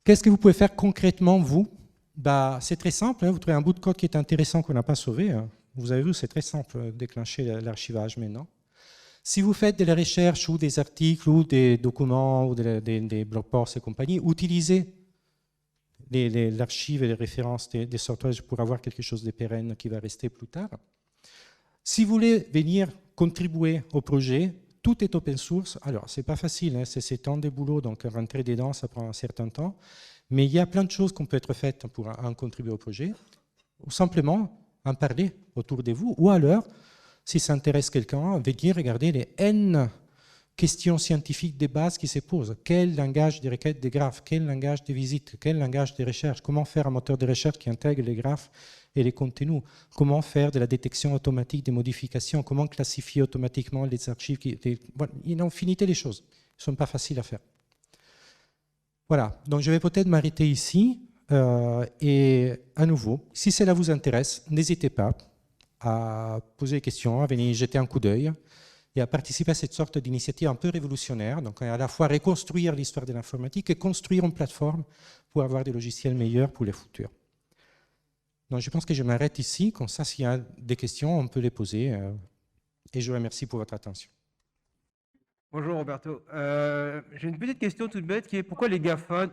Qu'est-ce que vous pouvez faire concrètement, vous? C'est très simple, hein. Vous trouvez un bout de code qui est intéressant qu'on n'a pas sauvé. Hein. Vous avez vu, c'est très simple, déclencher l'archivage maintenant. Si vous faites de la recherche ou des articles ou des documents ou des blog posts et compagnie, utilisez l'archive et les références des softwares pour avoir quelque chose de pérenne qui va rester plus tard. Si vous voulez venir contribuer au projet, tout est open source. Alors, ce n'est pas facile, hein, c'est tant de boulot, donc rentrer dedans, ça prend un certain temps. Mais il y a plein de choses qui peuvent être faites pour en contribuer au projet, ou simplement en parler autour de vous, ou alors, si ça intéresse quelqu'un, venir regarder les N questions scientifiques de base qui se posent. Quel langage de requête des graphes? Quel langage de visite? Quel langage de recherche? Comment faire un moteur de recherche qui intègre les graphes et les contenus? Comment faire de la détection automatique des modifications? Comment classifier automatiquement les archives? Voilà, il y a une infinité de choses. Ils ne sont pas faciles à faire. Voilà, donc je vais peut-être m'arrêter ici. Et à nouveau, si cela vous intéresse, n'hésitez pas à poser des questions, à venir jeter un coup d'œil et à participer à cette sorte d'initiative un peu révolutionnaire, donc à la fois reconstruire l'histoire de l'informatique et construire une plateforme pour avoir des logiciels meilleurs pour le futur. Donc je pense que je m'arrête ici, comme ça s'il y a des questions, on peut les poser, et je vous remercie pour votre attention. Bonjour Roberto, j'ai une petite question toute bête qui est pourquoi les GAFA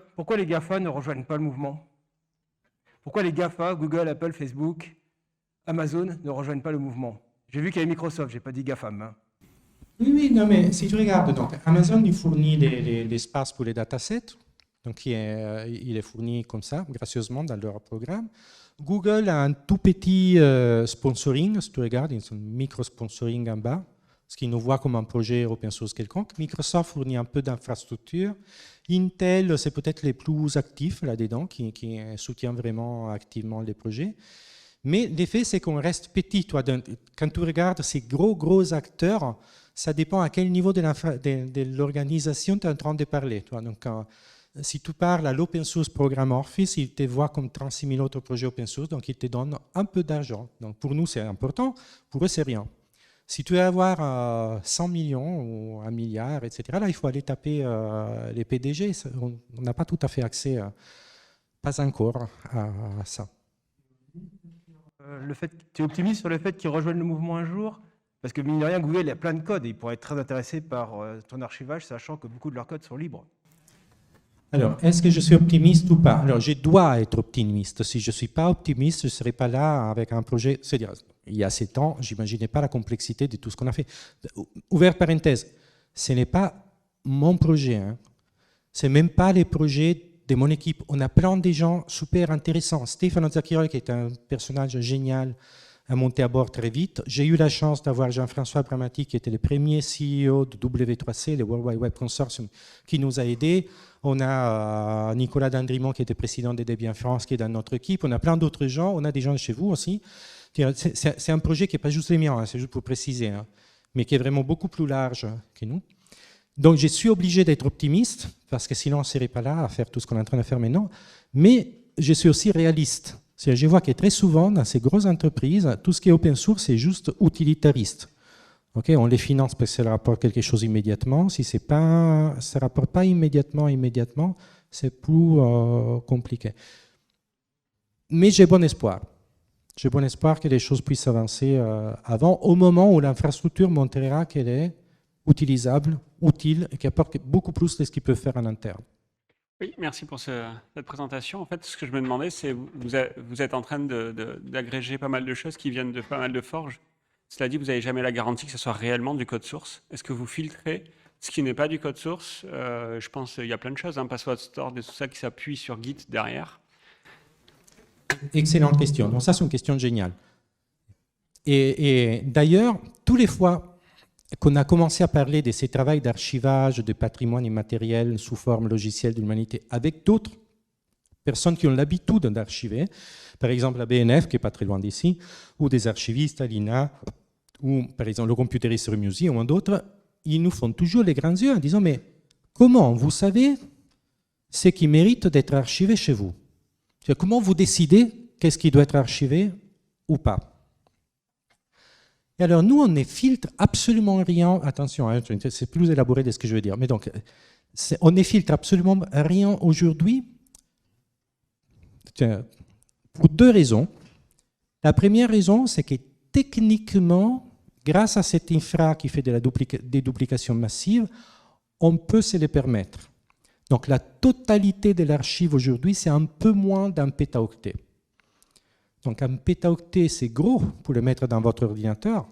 ne rejoignent pas le mouvement? Pourquoi les GAFA, Google, Apple, Facebook, Amazon ne rejoignent pas le mouvement? J'ai vu qu'il y avait Microsoft, j'ai pas dit GAFAM. Hein. Oui, oui, non, mais si tu regardes, donc, Amazon nous fournit l'espace pour les datasets, donc il est fourni comme ça, gracieusement, dans leur programme. Google a un tout petit sponsoring, si tu regardes, ils ont un micro-sponsoring en bas, ce qui nous voit comme un projet open source quelconque. Microsoft fournit un peu d'infrastructure. Intel, c'est peut-être les plus actifs là-dedans, qui soutient vraiment activement les projets. Mais l'effet, c'est qu'on reste petit. Toi, quand tu regardes ces gros acteurs, ça dépend à quel niveau de l'organisation tu es en train de parler. Toi. Donc, si tu parles à l'Open Source Programme Office, il te voit comme 36 000 autres projets open source, donc il te donne un peu d'argent. Donc pour nous, c'est important, pour eux, c'est rien. Si tu veux avoir 100 millions ou 1 milliard, etc., là, il faut aller taper les PDG. On n'a pas tout à fait accès, pas encore, à ça. Tu es optimiste sur le fait qu'ils rejoignent le mouvement un jour? Parce que mine de rien, Google, il y a plein de codes et ils pourraient être très intéressés par ton archivage, sachant que beaucoup de leurs codes sont libres. Alors, est-ce que je suis optimiste ou pas? Alors, je dois être optimiste. Si je ne suis pas optimiste, je ne serais pas là avec un projet. C'est-à-dire, il y a 7 ans, je n'imaginais pas la complexité de tout ce qu'on a fait. Ouvert parenthèse, ce n'est pas mon projet. Hein. Ce n'est même pas les projets de mon équipe. On a plein de gens super intéressants. Stefano Zacchiroli, qui est un personnage génial, a monté à bord très vite. J'ai eu la chance d'avoir Jean-François Bramati, qui était le premier CEO de W3C, le World Wide Web Consortium, qui nous a aidés. On a Nicolas Dandrimont, qui était président de Debian France, qui est dans notre équipe. On a plein d'autres gens. On a des gens de chez vous aussi. C'est un projet qui n'est pas juste les miens, hein, c'est juste pour préciser, hein, mais qui est vraiment beaucoup plus large que nous. Donc, je suis obligé d'être optimiste, parce que sinon, on ne serait pas là à faire tout ce qu'on est en train de faire maintenant. Mais je suis aussi réaliste. Je vois que très souvent, dans ces grosses entreprises, tout ce qui est open source, c'est juste utilitariste. Okay, on les finance parce que ça rapporte quelque chose immédiatement. Si ça ne rapporte pas immédiatement, c'est plus compliqué. Mais j'ai bon espoir. J'ai bon espoir que les choses puissent avancer avant, au moment où l'infrastructure montrera qu'elle est utilisable, utile et qui apporte beaucoup plus de ce qu'il peut faire en interne. Oui, merci pour cette présentation. En fait, ce que je me demandais, c'est vous êtes en train d'agréger pas mal de choses qui viennent de pas mal de forges. Cela dit, vous n'avez jamais la garantie que ce soit réellement du code source. Est-ce que vous filtrez ce qui n'est pas du code source? Je pense qu'il y a plein de choses, hein, Password Store, tout ça qui s'appuie sur Git derrière. Excellente question. Donc ça, c'est une question géniale. Et d'ailleurs, tous les fois qu'on a commencé à parler de ces travaux d'archivage de patrimoine immatériel sous forme logicielle de l'humanité avec d'autres personnes qui ont l'habitude d'archiver, par exemple la BNF, qui n'est pas très loin d'ici, ou des archivistes à l'INA, ou par exemple le Computer History Museum ou d'autres, ils nous font toujours les grands yeux en disant « Mais comment vous savez ce qui mérite d'être archivé chez vous? Comment vous décidez qu'est-ce qui doit être archivé ou pas ?» Et alors, nous, on ne filtre absolument rien. Attention, hein, c'est plus élaboré de ce que je veux dire. Mais donc, on ne filtre absolument rien aujourd'hui pour 2 raisons. La première raison, c'est que techniquement, grâce à cette infra qui fait de la déduplication massive, on peut se le permettre. Donc, la totalité de l'archive aujourd'hui, c'est un peu moins d'un pétaoctet. Donc un pétaoctet, c'est gros pour le mettre dans votre ordinateur,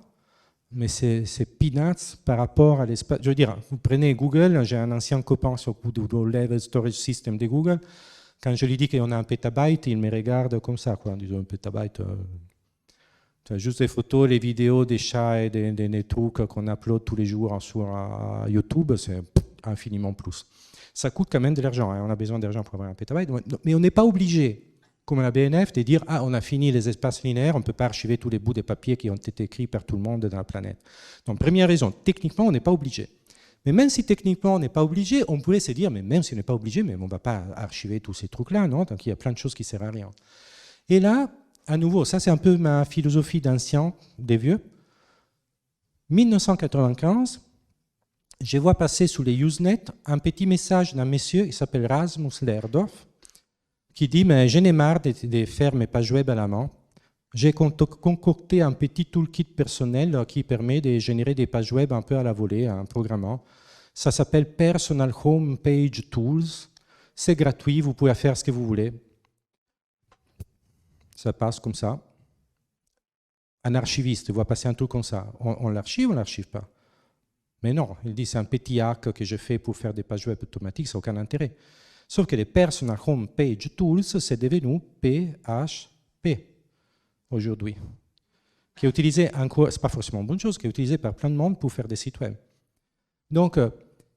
mais c'est peanuts par rapport à l'espace. Je veux dire, vous prenez Google, j'ai un ancien copain sur le Level Storage System de Google, quand je lui dis qu'on a 1 pétabyte, il me regarde comme ça, quoi, en disant 1 pétabyte, tu as juste des photos, les vidéos des chats et des trucs qu'on upload tous les jours sur YouTube, c'est infiniment plus. Ça coûte quand même de l'argent, hein, on a besoin d'argent pour avoir 1 pétabyte, mais on n'est pas obligé, comme la BNF, de dire « Ah, on a fini les espaces linéaires, on ne peut pas archiver tous les bouts de papier qui ont été écrits par tout le monde dans la planète. » Donc, première raison, techniquement, on n'est pas obligé. Mais même si techniquement, on n'est pas obligé, on pourrait se dire « Mais même si on n'est pas obligé, mais on ne va pas archiver tous ces trucs-là, non ?» Donc, il y a plein de choses qui ne servent à rien. Et là, à nouveau, ça c'est un peu ma philosophie d'ancien, des vieux. 1995, je vois passer sous les Usenet un petit message d'un monsieur qui s'appelle Rasmus Lerdorf, qui dit « Mais j'en ai marre de faire mes pages web à la main. J'ai concocté un petit toolkit personnel qui permet de générer des pages web un peu à la volée, en programmant. Ça s'appelle Personal Home Page Tools. C'est gratuit, vous pouvez faire ce que vous voulez. » Ça passe comme ça. Un archiviste voit passer un truc comme ça. On l'archive ou on ne l'archive pas? Mais non, il dit c'est un petit hack que je fais pour faire des pages web automatiques, ça n'a aucun intérêt. Sauf que les Personal Home Page Tools, c'est devenu PHP aujourd'hui, qui est utilisé encore, c'est pas forcément une bonne chose, qui est utilisé par plein de monde pour faire des sites web. Donc,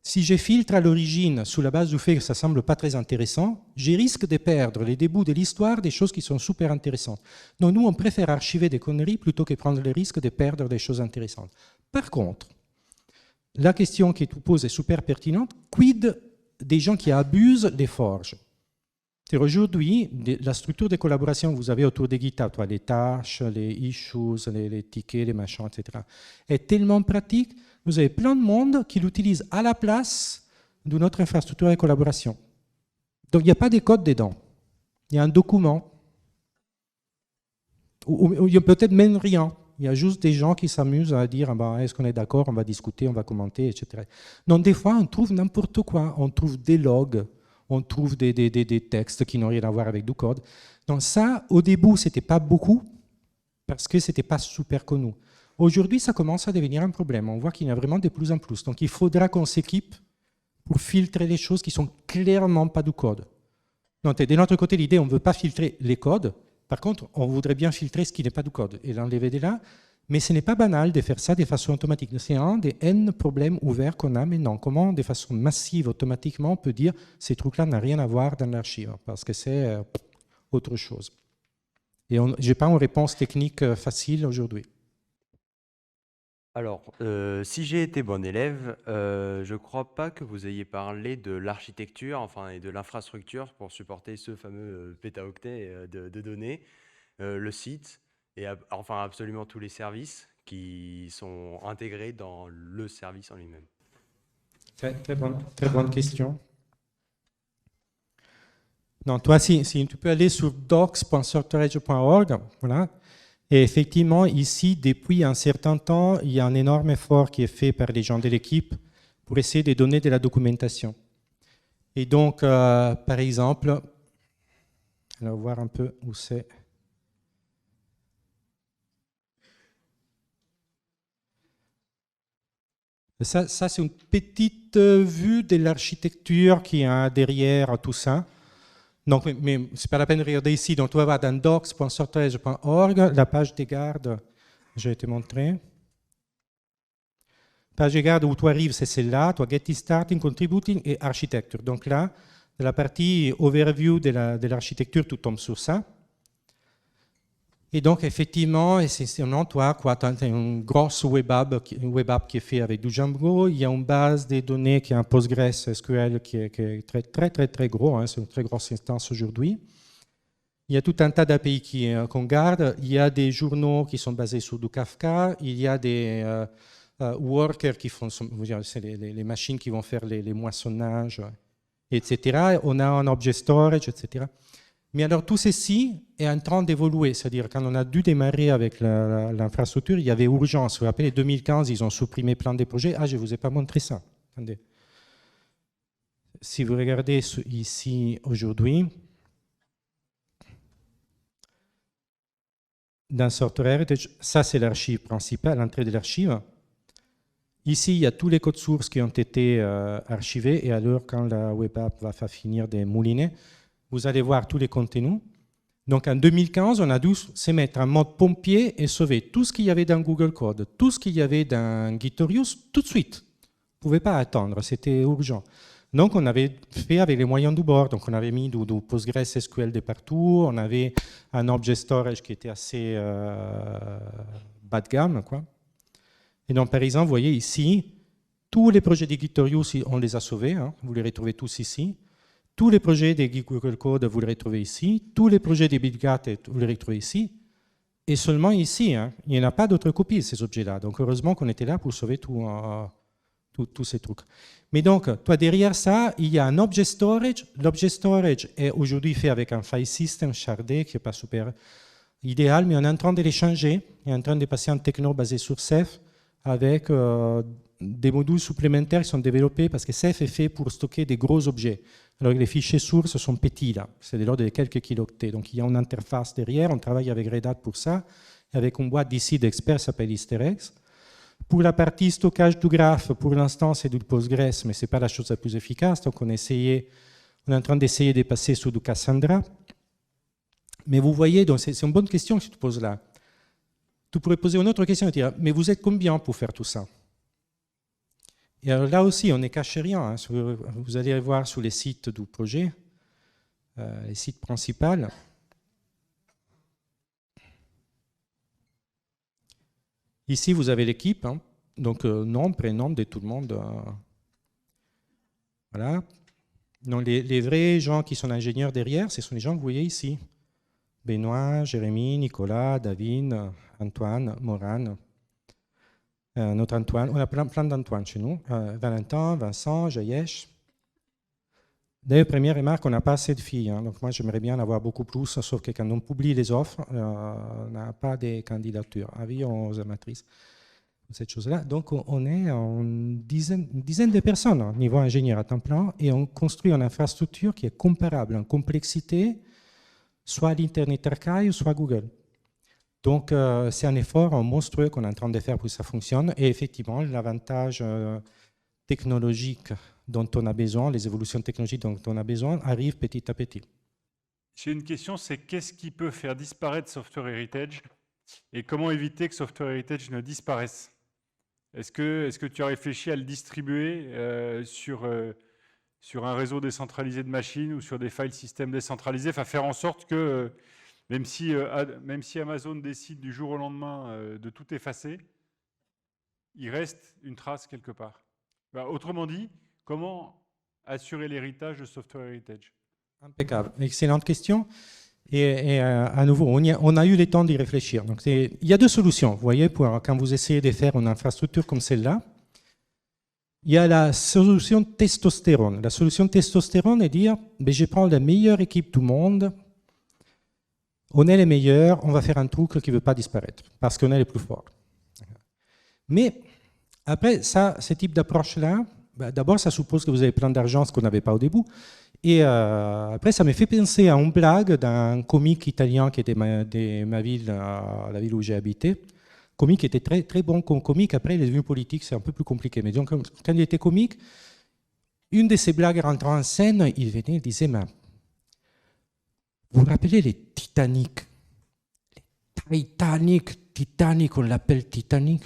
si je filtre à l'origine sous la base du fait que ça semble pas très intéressant, je risque de perdre les débuts de l'histoire des choses qui sont super intéressantes. Donc nous, on préfère archiver des conneries plutôt que prendre le risque de perdre des choses intéressantes. Par contre, la question que tu poses est super pertinente. Quid des gens qui abusent des forges? Aujourd'hui, la structure de collaboration que vous avez autour des GitHub, les tâches, les issues, les tickets, les machins, etc., est tellement pratique. Vous avez plein de monde qui l'utilise à la place de notre infrastructure de collaboration. Donc, il n'y a pas de code dedans. Il y a un document. Ou il y a peut-être même rien. Il y a juste des gens qui s'amusent à dire est-ce qu'on est d'accord, on va discuter, on va commenter, etc. Donc, des fois, on trouve n'importe quoi. On trouve des logs, on trouve des textes qui n'ont rien à voir avec du code. Donc, ça, au début, ce n'était pas beaucoup parce que ce n'était pas super connu. Aujourd'hui, ça commence à devenir un problème. On voit qu'il y en a vraiment de plus en plus. Donc, il faudra qu'on s'équipe pour filtrer les choses qui ne sont clairement pas du code. Donc, de notre côté, l'idée, on ne veut pas filtrer les codes. Par contre, on voudrait bien filtrer ce qui n'est pas du code et l'enlever de là. Mais ce n'est pas banal de faire ça de façon automatique. C'est un des N problèmes ouverts qu'on a maintenant. Comment, de façon massive, automatiquement, on peut dire ces trucs-là n'ont rien à voir dans l'archive parce que c'est autre chose. Et je n'ai pas une réponse technique facile aujourd'hui. Alors, si j'ai été bon élève, je ne crois pas que vous ayez parlé de l'architecture, enfin, et de l'infrastructure pour supporter ce fameux pétaoctet de données, le site, et enfin absolument tous les services qui sont intégrés dans le service en lui-même. Très bonne question. Non, toi, si tu peux aller sur docs.sortorege.org, voilà. Et effectivement, ici, depuis un certain temps, il y a un énorme effort qui est fait par les gens de l'équipe pour essayer de donner de la documentation. Et donc, par exemple, on va voir un peu où c'est. Ça c'est une petite vue de l'architecture qui est derrière tout ça. Donc, mais ce n'est pas la peine de regarder ici. Donc, tu vas voir dans docs.sortorege.org, la page des gardes, je vais te montrer. Page des gardes où tu arrives, c'est celle-là, tu as Getting Starting, Contributing et Architecture. Donc là, la partie overview de l'architecture, tu tombes sur ça. Et donc, effectivement, essentiellement, tu as une grosse web app qui est faite avec du Django. Il y a une base de données qui est un PostgreSQL qui est très gros. Hein, c'est une très grosse instance aujourd'hui. Il y a tout un tas d'API qu'on garde. Il y a des journaux qui sont basés sur du Kafka. Il y a des workers qui font, c'est les machines qui vont faire les moissonnages, etc. On a un object storage, etc. Mais alors tout ceci est en train d'évoluer, c'est-à-dire quand on a dû démarrer avec l'infrastructure, il y avait urgence. Vous vous rappelez, en 2015, ils ont supprimé plein de projets. Ah, je ne vous ai pas montré ça. Attendez. Si vous regardez ici aujourd'hui, dans Software Heritage, ça c'est l'archive principale, l'entrée de l'archive. Ici, il y a tous les codes sources qui ont été archivés et alors quand la web app va finir de mouliner, vous allez voir tous les contenus. Donc en 2015, on a dû se mettre en mode pompier et sauver tout ce qu'il y avait dans Google Code, tout ce qu'il y avait dans Gitorious, tout de suite. Vous ne pouvez pas attendre, c'était urgent. Donc on avait fait avec les moyens du bord, donc on avait mis du PostgreSQL de partout, on avait un object storage qui était assez bas de gamme, quoi. Et donc par exemple, vous voyez ici, tous les projets de Gitorious, on les a sauvés, hein, vous les retrouvez tous ici. Tous les projets de Google Code, vous les retrouvez ici. Tous les projets de BitGat, vous les retrouvez ici. Et seulement ici, hein, il n'y en a pas d'autres copies de ces objets-là. Donc, heureusement qu'on était là pour sauver tous ces trucs. Mais donc, toi, derrière ça, il y a un object storage. L'object storage est aujourd'hui fait avec un file system shardé qui n'est pas super idéal, mais on est en train de les changer. On est en train de passer un techno basé sur Ceph avec des modules supplémentaires qui sont développés parce que Ceph est fait pour stocker des gros objets. Alors les fichiers sources sont petits là, c'est de l'ordre de quelques kilooctets. Donc il y a une interface derrière, on travaille avec Red Hat pour ça, avec une boîte d'ici d'experts qui s'appelle EasterEx. Pour la partie stockage du graphe, pour l'instant, c'est du Postgres, mais ce n'est pas la chose la plus efficace. Donc, on est en train d'essayer de passer sur du Cassandra. Mais vous voyez, c'est une bonne question que tu te poses là. Tu pourrais poser une autre question et dire, mais vous êtes combien pour faire tout ça? Et alors là aussi, on ne cache rien. Hein. Vous allez voir sur les sites du projet, les sites principaux. Ici, vous avez l'équipe, hein. Donc nom, prénom de tout le monde. Voilà. Donc, les vrais gens qui sont ingénieurs derrière, ce sont les gens que vous voyez ici. Benoît, Jérémy, Nicolas, David, Antoine, Morane. Notre Antoine, on a plein d'Antoine chez nous. Valentin, Vincent, Jayesh. D'ailleurs, première remarque, on n'a pas assez de filles. Hein. Donc moi, j'aimerais bien en avoir beaucoup plus, sauf que quand on publie les offres, on n'a pas de candidatures. Avis aux amatrices. Cette chose-là. Donc on est une dizaine de personnes au niveau ingénieur à temps plein et on construit une infrastructure qui est comparable en complexité, soit à l'Internet Archive, soit à Google. Donc, c'est un effort monstrueux qu'on est en train de faire pour que ça fonctionne. Et effectivement, l'avantage technologique dont on a besoin, les évolutions technologiques dont on a besoin, arrivent petit à petit. J'ai une question, c'est qu'est-ce qui peut faire disparaître Software Heritage et comment éviter que Software Heritage ne disparaisse? Est-ce que tu as réfléchi à le distribuer sur un réseau décentralisé de machines ou sur des file systems décentralisés, enfin faire en sorte que même si Amazon décide du jour au lendemain de tout effacer, il reste une trace quelque part. Autrement dit, comment assurer l'héritage de Software Heritage? Impeccable. Excellente question. Et à nouveau, on a eu le temps d'y réfléchir. Donc il y a deux solutions. Vous voyez, quand vous essayez de faire une infrastructure comme celle-là, il y a la solution testostérone. La solution testostérone est de dire, je prends la meilleure équipe du monde, on est les meilleurs, on va faire un truc qui ne veut pas disparaître, parce qu'on est les plus forts. Mais après, ce type d'approche-là, d'abord, ça suppose que vous avez plein d'argent, ce qu'on n'avait pas au début. Et après, ça me fait penser à une blague d'un comique italien qui était de ma ville, la ville où j'ai habité. Comique était très, très bon comme comique. Après, il est devenu politique, c'est un peu plus compliqué. Mais donc, quand il était comique, une de ses blagues rentrant en scène, il venait, il disait, mais vous vous rappelez les Titanic? Les Titanic, on l'appelle Titanic.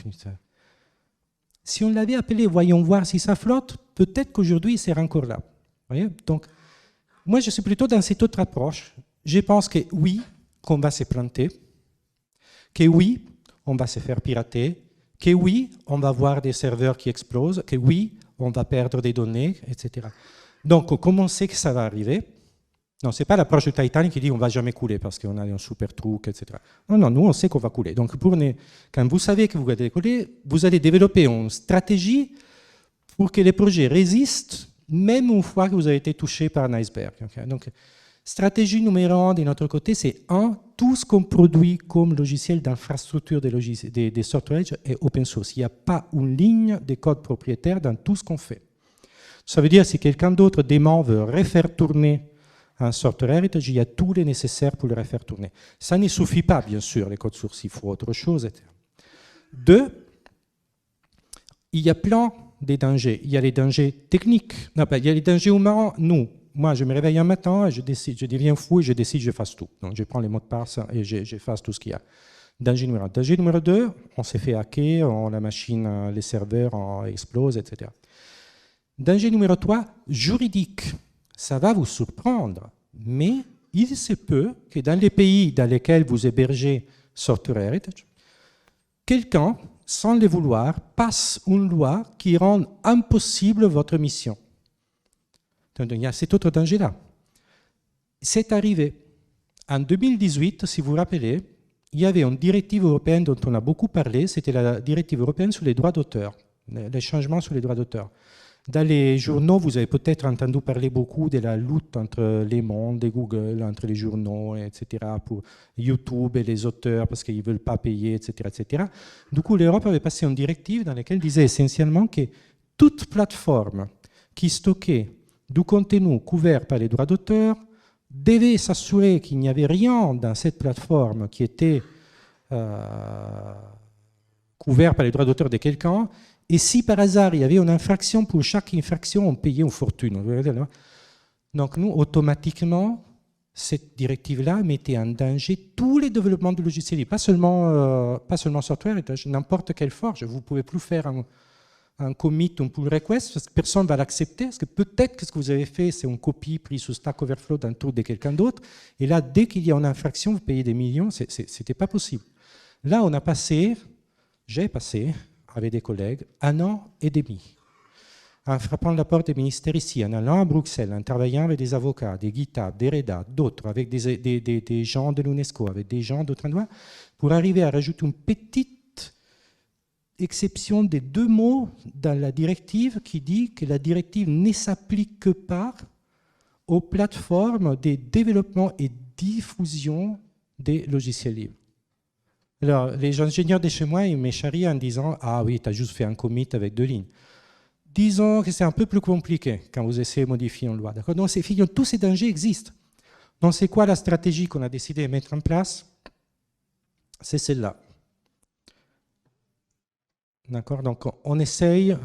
Si on l'avait appelé, voyons voir si ça flotte, peut-être qu'aujourd'hui, il serait encore là. Vous voyez? Donc, moi, je suis plutôt dans cette autre approche. Je pense que oui, qu'on va se planter, que oui, on va se faire pirater, que oui, on va avoir des serveurs qui explosent, que oui, on va perdre des données, etc. Donc, comment on sait que ça va arriver? Non, ce n'est pas l'approche du Titanic qui dit on ne va jamais couler parce qu'on a un super truc, etc. Non, nous, on sait qu'on va couler. Donc, quand vous savez que vous allez couler, vous allez développer une stratégie pour que les projets résistent même une fois que vous avez été touché par un iceberg. Okay? Donc, stratégie numéro 1 de notre côté, c'est tout ce qu'on produit comme logiciel d'infrastructure des software est open source. Il n'y a pas une ligne de code propriétaire dans tout ce qu'on fait. Ça veut dire que si quelqu'un d'autre dément veut refaire tourner un software heritage, il y a tout le nécessaire pour le refaire tourner. Ça ne suffit pas, bien sûr, les codes sources, il faut autre chose, etc. 2, il y a plein de dangers. Il y a les dangers techniques, il y a les dangers humains. Moi, je me réveille un matin, et je deviens fou et je décide que je fasse tout. Donc, je prends les mots de passe et j'efface tout ce qu'il y a. Danger numéro 1. Danger numéro 2, on s'est fait hacker, la machine, les serveurs explosent, etc. Danger numéro 3, juridique. Ça va vous surprendre, mais il se peut que dans les pays dans lesquels vous hébergez Software Heritage, quelqu'un, sans le vouloir, passe une loi qui rend impossible votre mission. Donc, il y a cet autre danger-là. C'est arrivé. En 2018, si vous vous rappelez, il y avait une directive européenne dont on a beaucoup parlé, c'était la directive européenne sur les droits d'auteur, les changements sur les droits d'auteur. Dans les journaux, vous avez peut-être entendu parler beaucoup de la lutte entre les mondes et Google, entre les journaux, etc., pour YouTube et les auteurs parce qu'ils ne veulent pas payer, etc., etc. Du coup, l'Europe avait passé une directive dans laquelle disait essentiellement que toute plateforme qui stockait du contenu couvert par les droits d'auteur devait s'assurer qu'il n'y avait rien dans cette plateforme qui était couvert par les droits d'auteur de quelqu'un. Et si par hasard il y avait une infraction, pour chaque infraction, on payait une fortune. Donc nous, automatiquement, cette directive-là mettait en danger tous les développements de logiciels libres, pas seulement software, n'importe quelle forge. Vous ne pouvez plus faire un commit, un pull request, parce que personne ne va l'accepter, parce que peut-être que ce que vous avez fait, c'est une copie prise sous Stack Overflow d'un truc de quelqu'un d'autre, et là, dès qu'il y a une infraction, vous payez des millions, c'était pas possible. Là, j'ai passé, avec des collègues, 1 an et demi, en frappant la porte des ministères ici, en allant à Bruxelles, en travaillant avec des avocats, des GitHub, des Red Hat, d'autres, avec des gens de l'UNESCO, avec des gens d'autres endroits, pour arriver à rajouter une petite exception des 2 mots dans la directive qui dit que la directive ne s'applique pas aux plateformes de développement et diffusion des logiciels libres. Alors, les ingénieurs de chez moi, ils me charrient en disant « Ah oui, tu as juste fait un commit avec 2 lignes ». Disons que c'est un peu plus compliqué quand vous essayez de modifier une loi. Donc, tous ces dangers existent. Donc, c'est quoi la stratégie qu'on a décidé de mettre en place? C'est celle-là. D'accord? Donc, on essaye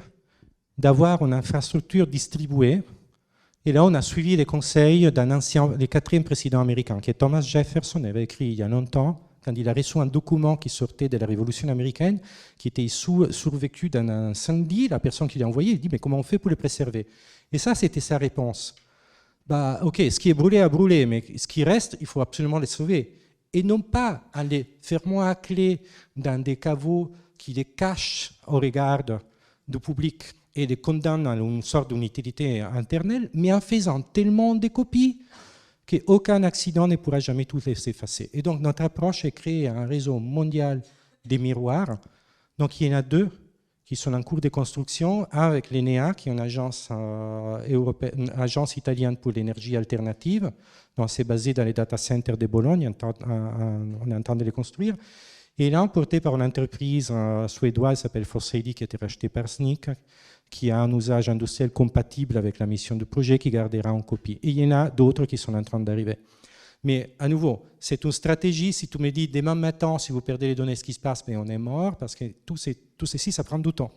d'avoir une infrastructure distribuée. Et là, on a suivi les conseils d'un ancien, le 4e président américain, qui est Thomas Jefferson. Il avait écrit il y a longtemps, quand il a reçu un document qui sortait de la Révolution américaine, qui était survécu d'un incendie. La personne qui l'a envoyé, il dit « Mais comment on fait pour le préserver ?» Et ça, c'était sa réponse. Bah, ok, ce qui est brûlé a brûlé, mais ce qui reste, il faut absolument les sauver. Et non pas aller fermer à clé dans des caveaux qui les cachent au regard du public et les condamnent à une sorte d'inutilité interne, mais en faisant tellement de copies qu'aucun accident ne pourra jamais tout effacer. Et donc notre approche est créer un réseau mondial des miroirs. Donc il y en a 2 qui sont en cours de construction, un avec l'ENEA, qui est une agence, une agence italienne pour l'énergie alternative. Donc c'est basé dans les data centers de Bologne, on est en train de les construire. Et là, porté par une entreprise suédoise qui s'appelle Forsedi, qui a été rachetée par SNIC, qui a un usage industriel compatible avec la mission du projet, qui gardera en copie. Et il y en a d'autres qui sont en train d'arriver. Mais à nouveau, c'est une stratégie. Si tu me dis demain matin, si vous perdez les données, ce qui se passe, mais on est mort, parce que tout ceci, ça prend du temps.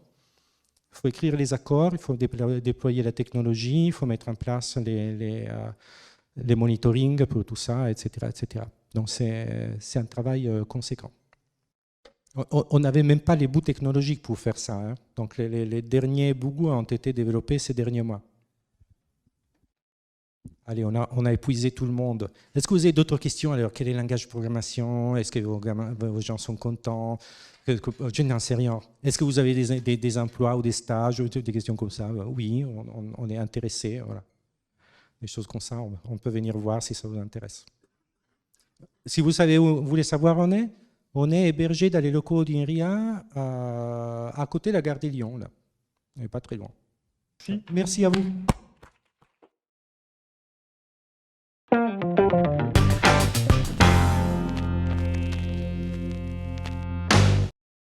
Il faut écrire les accords, il faut déployer la technologie, il faut mettre en place les monitoring pour tout ça, etc. etc. Donc c'est un travail conséquent. On n'avait même pas les bouts technologiques pour faire ça. Hein. Donc les derniers bouts ont été développés ces derniers mois. Allez, on a épuisé tout le monde. Est-ce que vous avez d'autres questions? Alors, quel est le langage de programmation? Est-ce que vos gens sont contents? Je n'en sais rien. Est-ce que vous avez des emplois ou des stages, des questions comme ça? Oui, on est intéressé. Voilà. Des choses comme ça, on peut venir voir si ça vous intéresse. Si vous savez où vous voulez savoir où on est hébergé dans les locaux d'INRIA à côté de la gare de Lyon, là. On n'est pas très loin. Merci à vous.